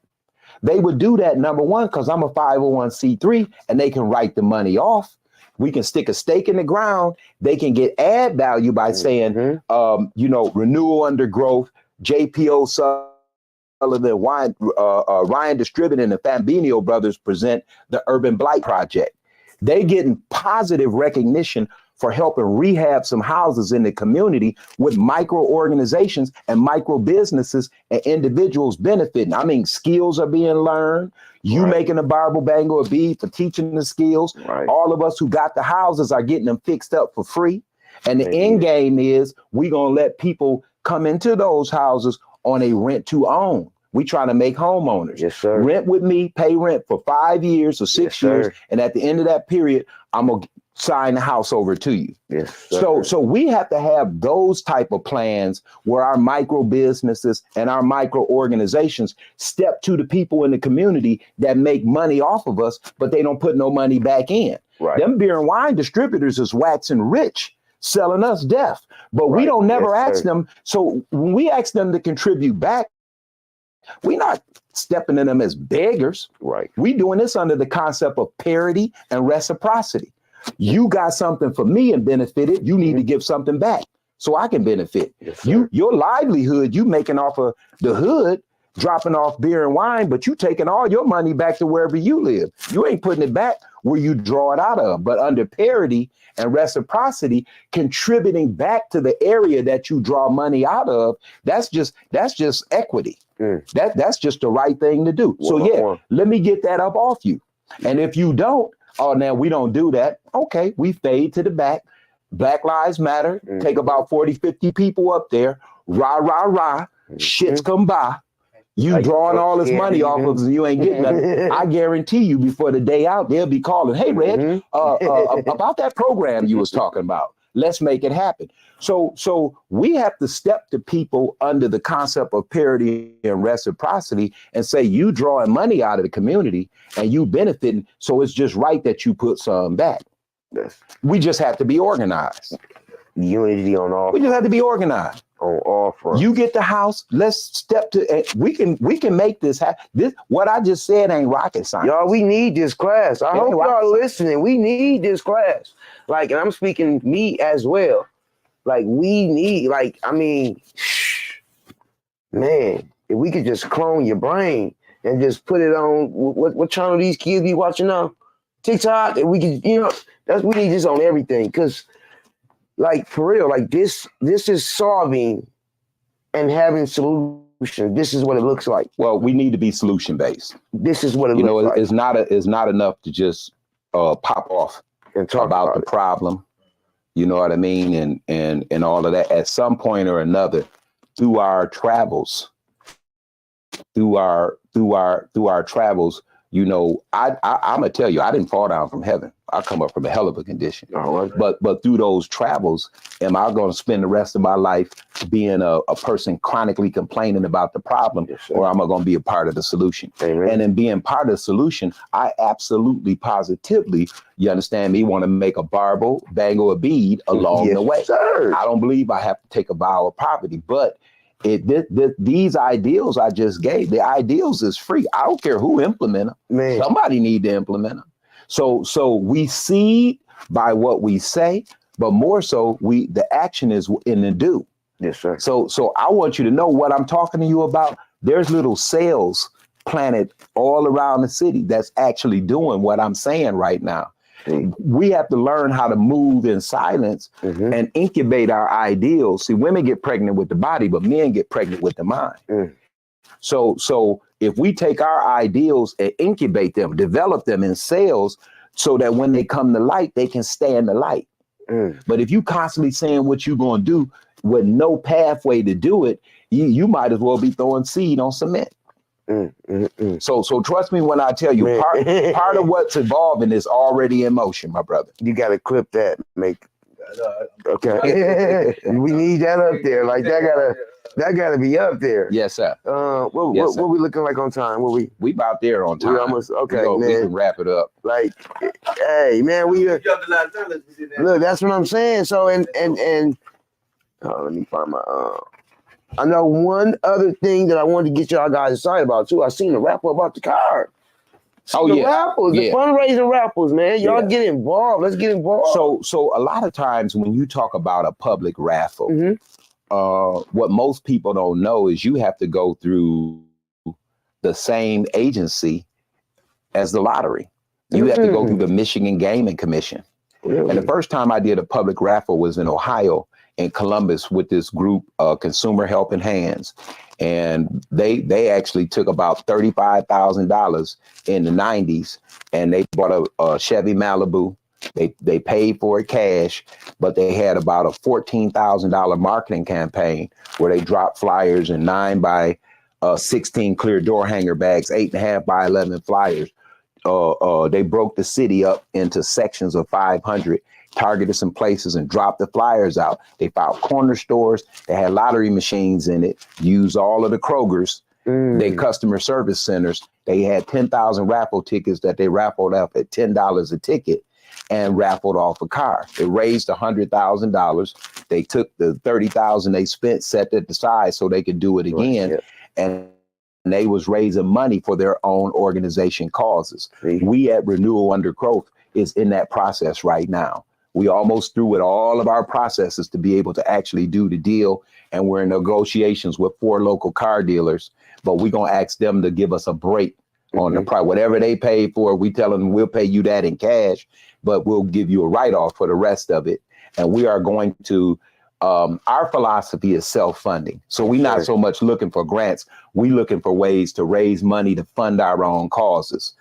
They would do that, number one, because I'm a 501c3 and they can write the money off. We can stick a stake in the ground. They can get ad value by saying, renewal under growth, JPO Sullivan, Ryan Distributing, and the Fambino brothers present the Urban Blight Project. They getting positive recognition for helping rehab some houses in the community, with micro organizations and micro businesses and individuals benefiting. I mean, skills are being learned. You making a Bible bangle a bead for teaching the skills. Right. All of us who got the houses are getting them fixed up for free. And the end game is we're going to let people come into those houses on a rent to own. We trying to make homeowners. Yes, sir. Rent with me, pay rent for 5 years or 6 years. And at the end of that period, I'm going to sign the house over to you. Yes, sir. So we have to have those type of plans where our micro businesses and our micro organizations step to the people in the community that make money off of us, but they don't put no money back in. Right. Them beer and wine distributors is waxing rich, selling us death, but we don't never ask them. So when we ask them to contribute back, we're not stepping in them as beggars. Right. We doing this under the concept of parity and reciprocity. You got something for me and benefited. You need to give something back so I can benefit. Yes, your livelihood, you making off of the hood, dropping off beer and wine, but you taking all your money back to wherever you live. You ain't putting it back where you draw it out of. But under parity and reciprocity, contributing back to the area that you draw money out of, that's just equity. That's just the right thing to do. So let me get that up off you. And if you don't, oh, now we don't do that. Okay, we fade to the back. Black Lives Matter. Take about 40, 50 people up there. Rah, rah, rah. Shits come by. You drawing all this money off of us and you ain't getting nothing. I guarantee you before the day out, they'll be calling, hey, Reg, about that program you was talking about. Let's make it happen. So we have to step to people under the concept of parity and reciprocity and say, you drawing money out of the community and you benefiting. So it's just right that you put some back. Yes. We just have to be organized. Unity on all. We just have to be organized. On all fronts. You get the house. Let's step to. We can make this happen. This what I just said ain't rocket science. Y'all, we need this class. I hope y'all listening. We need this class. Like, and I'm speaking me as well. Like, we need. Like, I mean, man, if we could just clone your brain and just put it on what channel these kids be watching now, TikTok. And we could, we need this on everything because. Like, for real, like this is solving and having solution. This is what it looks like. Well, we need to be solution based. This is what it looks like. It's not enough to just pop off and talk about the problem. You know what I mean? And all of that. At some point or another, through our travels, I'm gonna tell you, I didn't fall down from heaven. I come up from a hell of a condition. But through those travels, am I going to spend the rest of my life being a person chronically complaining about the problem, or am I going to be a part of the solution? Amen. And in being part of the solution, I absolutely, positively, you understand me, want to make a barbel, bangle, a bead along the way. Sir. I don't believe I have to take a vow of poverty, but these ideals I just gave, the ideals is free. I don't care who implement them. Man. Somebody need to implement them. So we see by what we say, but more so the action is in the do. Yes, sir. So I want you to know what I'm talking to you about. There's little cells planted all around the city that's actually doing what I'm saying right now. We have to learn how to move in silence and incubate our ideals. See, women get pregnant with the body, but men get pregnant with the mind. So if we take our ideals and incubate them, develop them in cells so that when they come to light, they can stand the light. But if you constantly saying what you're going to do with no pathway to do it, you might as well be throwing seed on cement. So trust me when I tell you, part of what's evolving is already in motion, my brother. You got to clip that. Okay. We need that up there. Like that gotta be up there. Yes, sir. What we looking like on time? We about there on time. We almost okay, man. We can wrap it up. Like, hey, man, look, that's what I'm saying. So and let me find my I know one other thing that I wanted to get y'all guys excited about too. I seen the raffle about the car. The raffles, the fundraising raffles, man. Y'all get involved. Let's get involved. So a lot of times when you talk about a public raffle, what most people don't know is you have to go through the same agency as the lottery. You have to go through the Michigan Gaming Commission. And the first time I did a public raffle was in Ohio, in Columbus, with this group, Consumer Helping Hands. And they actually took about $35,000 in the 90s, and they bought a Chevy Malibu. They paid for it cash, but they had about a $14,000 marketing campaign where they dropped flyers in 9 by 16 clear door hanger bags, 8.5 by 11 flyers. They broke the city up into sections of 500, targeted some places and dropped the flyers out. They found corner stores. They had lottery machines in it, used all of the Krogers, they customer service centers. They had 10,000 raffle tickets that they raffled off at $10 a ticket and raffled off a car. They raised $100,000. They took the $30,000 they spent, set it aside so they could do it again. And they was raising money for their own organization causes. We at Renewal Under Growth is in that process right now. We almost through with all of our processes to be able to actually do the deal. And we're in negotiations with 4 local car dealers, but we're going to ask them to give us a break on the price. Whatever they pay for, we tell them we'll pay you that in cash, but we'll give you a write-off for the rest of it. And we are going to, our philosophy is self-funding. So we're not so much looking for grants. We're looking for ways to raise money to fund our own causes.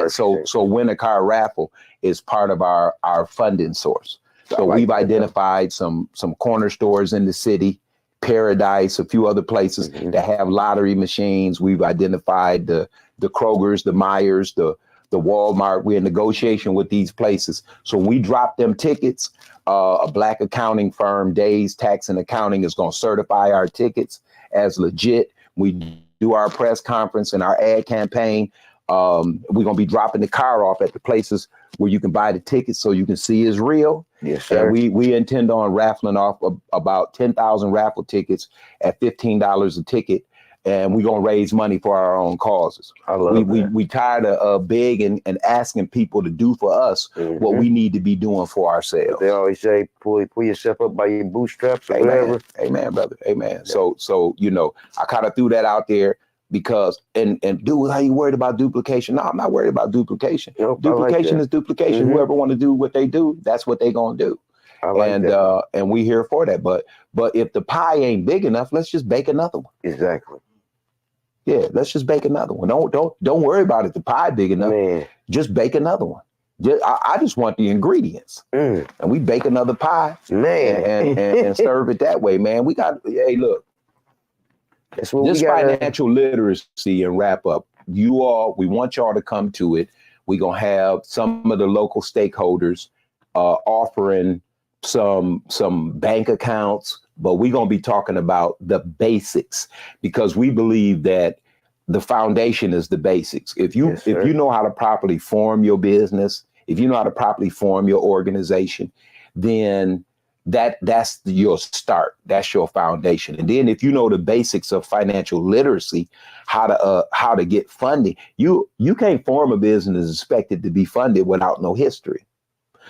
So Win a Car raffle is part of our funding source. So we've identified some corner stores in the city, Paradise, a few other places that have lottery machines. We've identified the Krogers, the Myers, the Walmart. We're in negotiation with these places. So we drop them tickets. A black accounting firm, Days Tax and Accounting, is going to certify our tickets as legit. We do our press conference and our ad campaign. We're going to be dropping the car off at the places where you can buy the tickets so you can see it's real. Yes, sir. And we intend on raffling off about 10,000 raffle tickets at $15 a ticket. And we're going to raise money for our own causes. We tired of begging and asking people to do for us what we need to be doing for ourselves. They always say, pull yourself up by your bootstraps or whatever. Amen, brother. Amen. Yeah. So, I kind of threw that out there because, and dude, how you worried about duplication? No, I'm not worried about duplication. Duplication is duplication. Whoever want to do what they do, that's what they going to do. And we here for that. But if the pie ain't big enough, let's just bake another one. Exactly. Yeah, let's just bake another one. Don't worry about it. The pie big enough. Man. Just bake another one. I just want the ingredients, and we bake another pie, man, and serve it that way, man. Hey, look, that's what this financial literacy and wrap up. We want y'all to come to it. We're gonna have some of the local stakeholders offering some bank accounts. But we're going to be talking about the basics because we believe that the foundation is the basics. If you know how to properly form your business, if you know how to properly form your organization, then that's your start. That's your foundation. And then if you know the basics of financial literacy, how to get funding, you can't form a business and expect it to be funded without no history.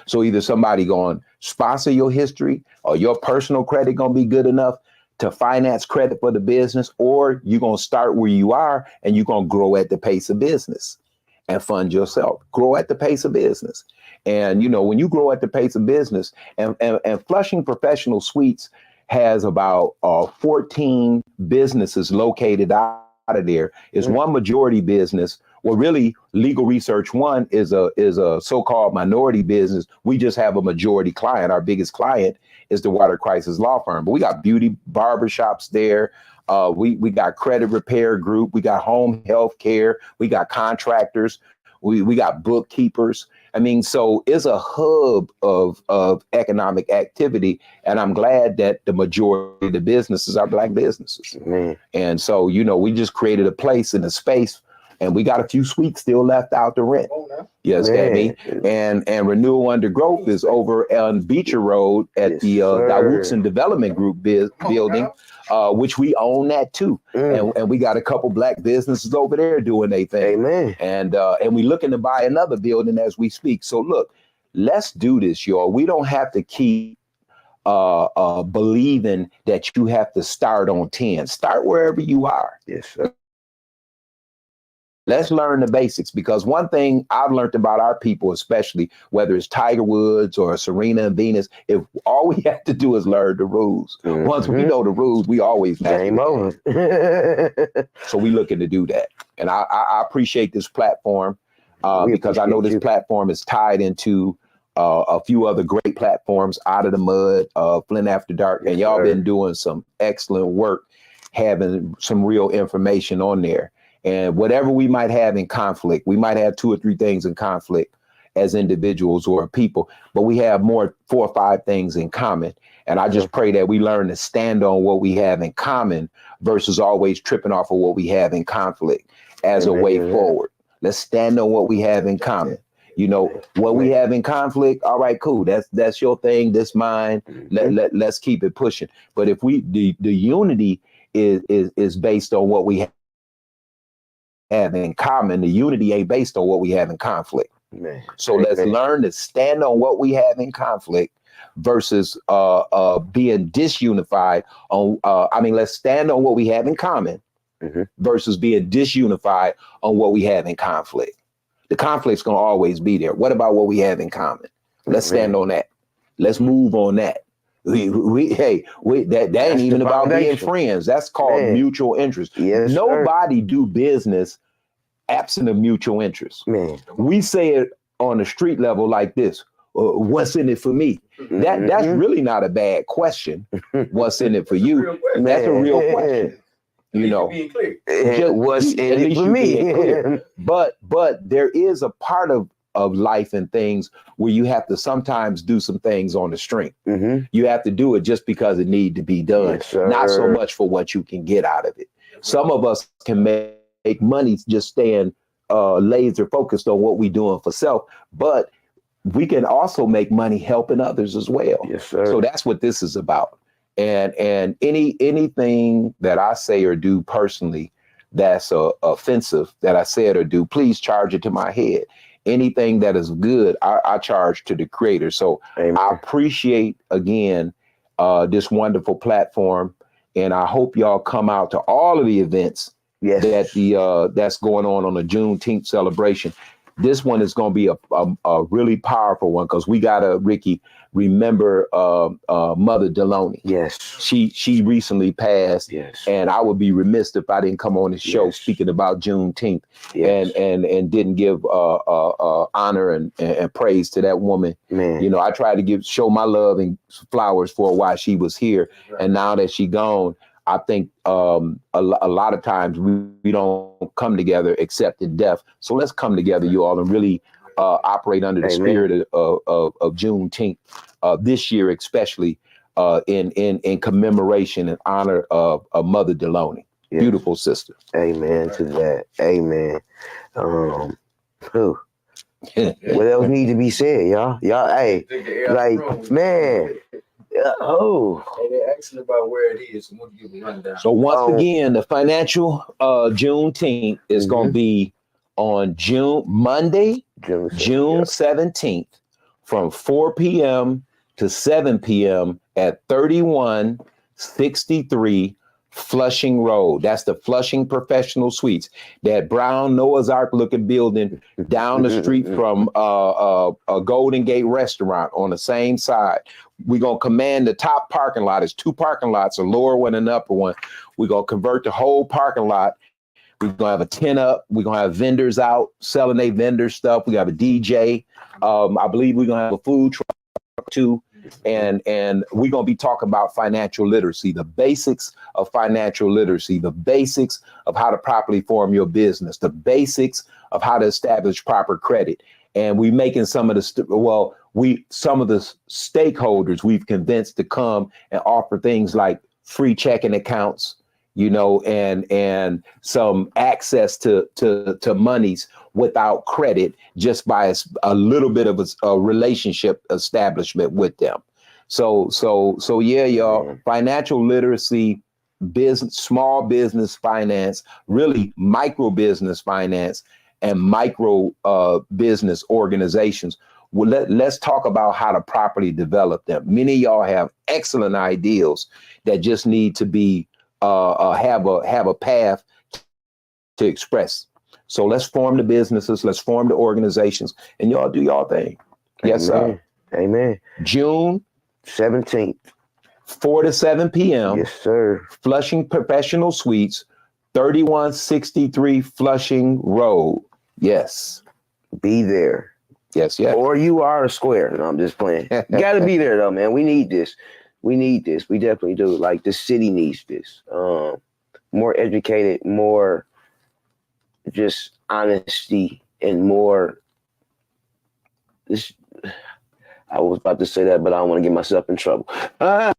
So either somebody going to sponsor your history or your personal credit going to be good enough to finance credit for the business, or you're going to start where you are and you're going to grow at the pace of business and fund yourself. Grow at the pace of business. And, you know, when you grow at the pace of business, and Flushing Professional Suites has about 14 businesses located out of there. It's one majority business. Well, really, Legal Research One is a so-called minority business. We just have a majority client. Our biggest client is the Water Crisis Law Firm. But we got beauty barbershops there. We got credit repair group. We got home health care. We got contractors. We got bookkeepers. I mean, so it's a hub of economic activity. And I'm glad that the majority of the businesses are Black businesses. Man. And so, you know, we just created a place in a space, and we got a few suites still left out to rent. Yes, Abby. And Renewal Undergrowth is over on Beecher Road at the Davidson Development Group building, which we own that too. And we got a couple Black businesses over there doing their thing. Amen. And we looking to buy another building as we speak. So look, let's do this, y'all. We don't have to keep believing that you have to start on 10. Start wherever you are. Yes, sir. Let's learn the basics, because one thing I've learned about our people, especially whether it's Tiger Woods or Serena and Venus, if all we have to do is learn the rules. Once we know the rules, we always game over. So we looking to do that. And I appreciate this platform because I know this platform is tied into a few other great platforms, Out of the Mud, Flint After Dark, and y'all been doing some excellent work, having some real information on there. And whatever we might have in conflict, we might have 2 or 3 things in conflict as individuals or people, but we have 4 or 5 things in common. And I just pray that we learn to stand on what we have in common versus always tripping off of what we have in conflict as a way forward. Let's stand on what we have in common. You know, what we have in conflict, all right, cool. That's your thing, this mine. Let's keep it pushing. But if the unity is based on what we have in common, the unity ain't based on what we have in conflict. Man. So let's learn to stand on what we have in conflict versus being disunified on. Let's stand on what we have in common versus being disunified on what we have in conflict. The conflict's gonna always be there. What about what we have in common? Let's stand on that. Let's move on that. That ain't even about being friends. That's called mutual interest. Yes, nobody do business absent of mutual interest. Man. We say it on the street level like this: what's in it for me? That's really not a bad question. What's in it for you? That's a real question. You know, What's in it for me? But there is a part of life and things where you have to sometimes do some things on the string. You have to do it just because it need to be done, not so much for what you can get out of it. Some of us can make money just staying laser focused on what we're doing for self, but we can also make money helping others as well. Yes, sir. So that's what this is about. And anything that I say or do personally that's offensive that I said or do, please charge it to my head. Anything that is good, I charge to the creator. So Amen. I appreciate, again, this wonderful platform. And I hope y'all come out to all of the events that that's going on the Juneteenth celebration. This one is going to be a really powerful one because we got to, Ricky, remember Mother Deloney. Yes. She recently passed. Yes. And I would be remiss if I didn't come on the show speaking about Juneteenth and didn't give honor and praise to that woman. Man. You know, I tried to show my love and flowers for while she was here. Right. And now that she's gone, I think a lot of times we don't come together except in death. So let's come together, you all, and really operate under the spirit of Juneteenth this year, especially in commemoration and honor of Mother Deloney. Yes. Beautiful sister. Amen to that. Amen. What else need to be said, y'all? Y'all, hey, like, man. Hey, they're asking about where it is. I'm gonna give a rundown. So once again, the financial Juneteenth is going to be on Monday, June 17th, from 4 p.m. to 7 p.m. at 3163 Flushing Road. That's the Flushing Professional Suites. That brown Noah's Ark looking building down the street from a Golden Gate restaurant on the same side. We're going to command the top parking lot. It's 2 parking lots, a lower one and an upper one. We're going to convert the whole parking lot. We're going to have a tent up. We're going to have vendors out selling their vendor stuff. We have a DJ. I believe we're going to have a food truck too. And we're going to be talking about financial literacy, the basics of financial literacy, the basics of how to properly form your business, the basics of how to establish proper credit. And we're making some of the stakeholders we've convinced to come and offer things like free checking accounts, you know, and some access to monies without credit, just by a little bit of a relationship establishment with them. So yeah, y'all, financial literacy, business, small business finance, really micro business finance and micro business organizations. Well, let's talk about how to properly develop them. Many of y'all have excellent ideas that just need to be have a path to express. So let's form the businesses, let's form the organizations, and y'all do y'all thing. Yes, sir. Amen. June 17th, 4 to 7 p.m. Yes, sir. Flushing Professional Suites, 3163 Flushing Road. Yes. Be there. Yes. Or you are a square. No, I'm just playing. You gotta be there though, man. We need this. We definitely do. Like the city needs this. More educated, more just honesty, and more this. I was about to say that, but I don't want to get myself in trouble. Well,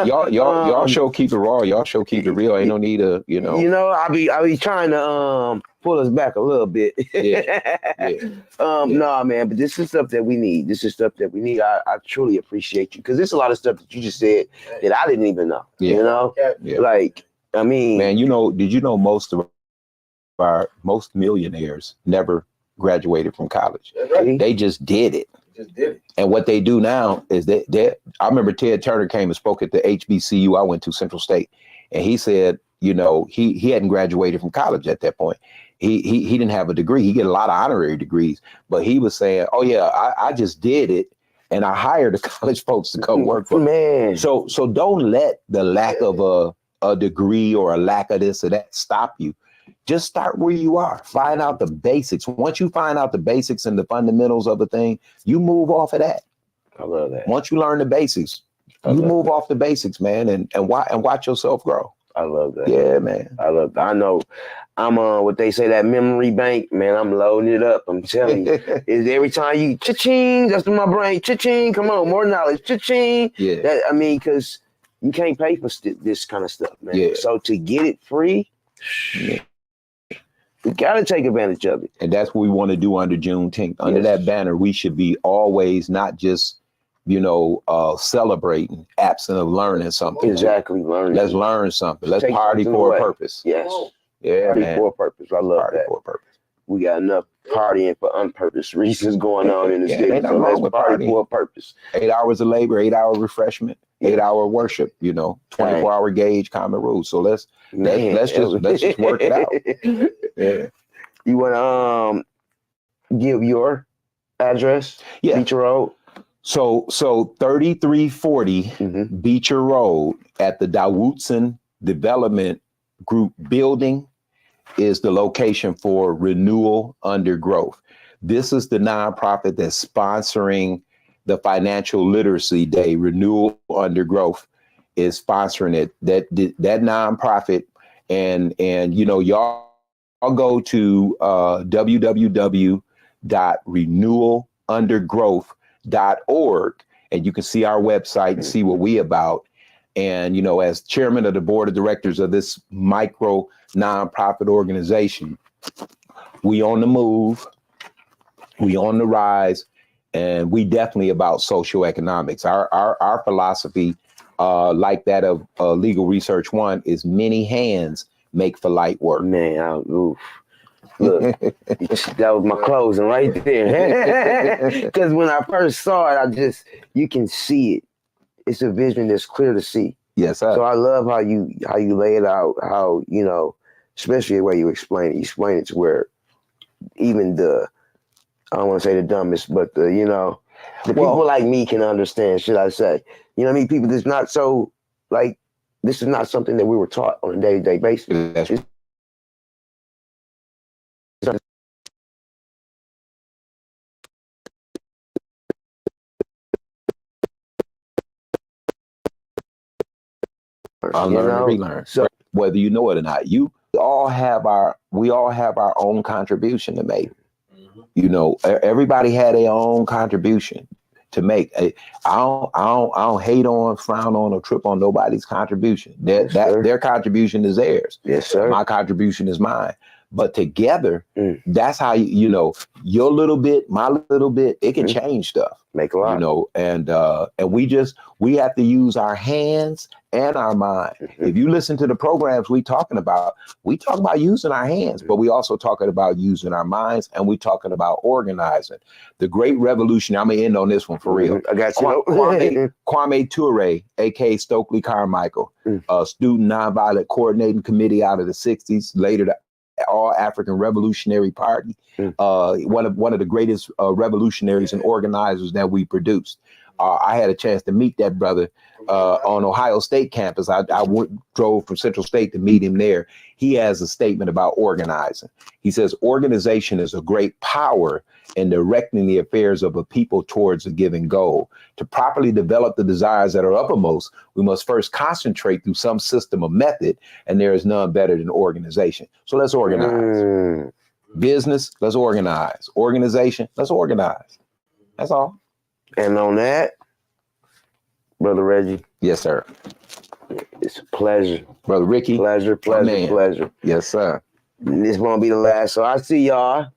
y'all show keep it raw. Y'all show keep it real. Ain't no need to, you know. I be trying to pull us back a little bit. No, man, but this is stuff that we need. I truly appreciate you, because there's a lot of stuff that you just said that I didn't even know. Yeah. You know, like, I mean, man, did you know most millionaires never graduated from college? Right. They just did it. And what they do now is I remember Ted Turner came and spoke at the HBCU I went to, Central State, and he said, he hadn't graduated from college at that point. He didn't have a degree. He get a lot of honorary degrees, but he was saying, oh yeah, I just did it, and I hired the college folks to come work for me. Man. So don't let the lack of a degree or a lack of this or that stop you. Just start where you are. Find out the basics. Once you find out the basics and the fundamentals of a thing, you move off of that. I love that. Once you learn the basics, you move off the basics, man, and watch yourself grow. I love that. Yeah, man. I love that. I know I'm what they say, that memory bank, man. I'm loading it up. I'm telling you. Is every time you cha-ching, that's in my brain. Cha-ching, come on, more knowledge. Cha-ching. Yeah. Because you can't pay for this kind of stuff, man. Yeah. So to get it free, we gotta take advantage of it. And that's what we want to do under Juneteenth. Under that banner, we should be always not just, celebrating, absent of learning something. Exactly, learning. Let's learn something. Let's Take party something for away. a purpose. Yes. Yeah, Party man. for a purpose. I love Party that. for a purpose. We got enough partying for unpurpose reasons going on in the city. ain't So nothing wrong let's with party partying. for a purpose. 8 hours of labor, 8 hour refreshment, 8 hour worship, 24-hour gauge, common rules. So let's just work it out. Yeah. You want to give your address? Yeah. Beecher Road. So 3340 Beecher Road at the Davidson Development Group building is the location for Renewal Undergrowth. This is the nonprofit that's sponsoring the Financial Literacy Day. Renewal Undergrowth is sponsoring it. That nonprofit, and y'all go to www.renewalundergrowth.org, and you can see our website and see what we about. And, as chairman of the board of directors of this micro nonprofit organization, we on the move, we on the rise, and we definitely about social economics. Our philosophy, like that of Legal Research One, is many hands make for light work. Man, look, that was my closing right there. Because when I first saw it, you can see it. It's a vision that's clear to see. Yes, sir. So I love how you lay it out, how, you know, especially the way you explain it. You explain it to where even I don't want to say the dumbest, but the people like me can understand, should I say. You know what I mean? People that's not so, like, this is not something that we were taught on a day-to-day basis. That's unlearn and relearn. So Whether you know it or not, we all have our own contribution to make. You know, everybody had their own contribution to make. I don't hate on, frown on, or trip on nobody's contribution. Their contribution is theirs. Yes, sir. My contribution is mine. But together, that's how you know, your little bit, my little bit, it can change stuff. Make a lot. You know, and we have to use our hands and our mind. If you listen to the programs we talk about using our hands, but we also talking about using our minds, and we talking about organizing. The great revolution, I'm gonna end on this one for real. I got you. Kwame Ture, aka Stokely Carmichael, a student nonviolent coordinating committee out of the 60s, later the All African Revolutionary Party, one of the greatest revolutionaries and organizers that we produced. I had a chance to meet that brother on Ohio State campus. I drove from Central State to meet him there. He has a statement about organizing. He says, organization is a great power in directing the affairs of a people towards a given goal. To properly develop the desires that are uppermost, we must first concentrate through some system of method, and there is none better than organization. So let's organize. Business, let's organize. Organization, let's organize. That's all. And on that, Brother Reggie. Yes, sir. It's a pleasure. Brother Ricky. Pleasure. Yes, sir. This won't be the last. So I see y'all.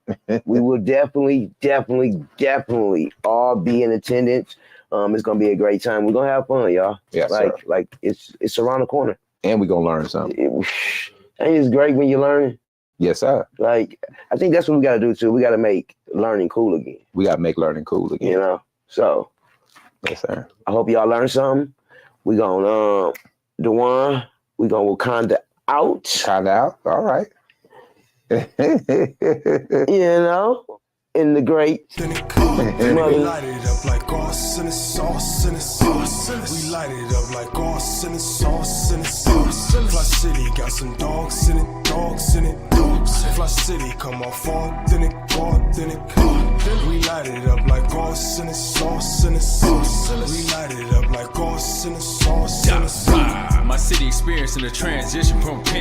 We will definitely all be in attendance. It's gonna be a great time. We're gonna have fun, y'all. Yes, sir. Like it's around the corner. And we're gonna learn something. And it's great when you're learning. Yes, sir. Like, I think that's what we gotta do too. We gotta make learning cool again. We gotta make learning cool again. You know? So yes, sir. I hope y'all learned something. We gonna Dewan, we gonna Wakanda out. Wakanda out. All right. You know, in the great We light it up like sauce in the sauce in the sauce. We light it up like sauce in the sauce in the sauce. Fli-City got some dogs in it, dogs in it, dogs. Fli-City come off authentic, authentic. We light it up like sauce in the sauce in the sauce. We light it up like sauce in the sauce in the sauce. My city experiencing a transition from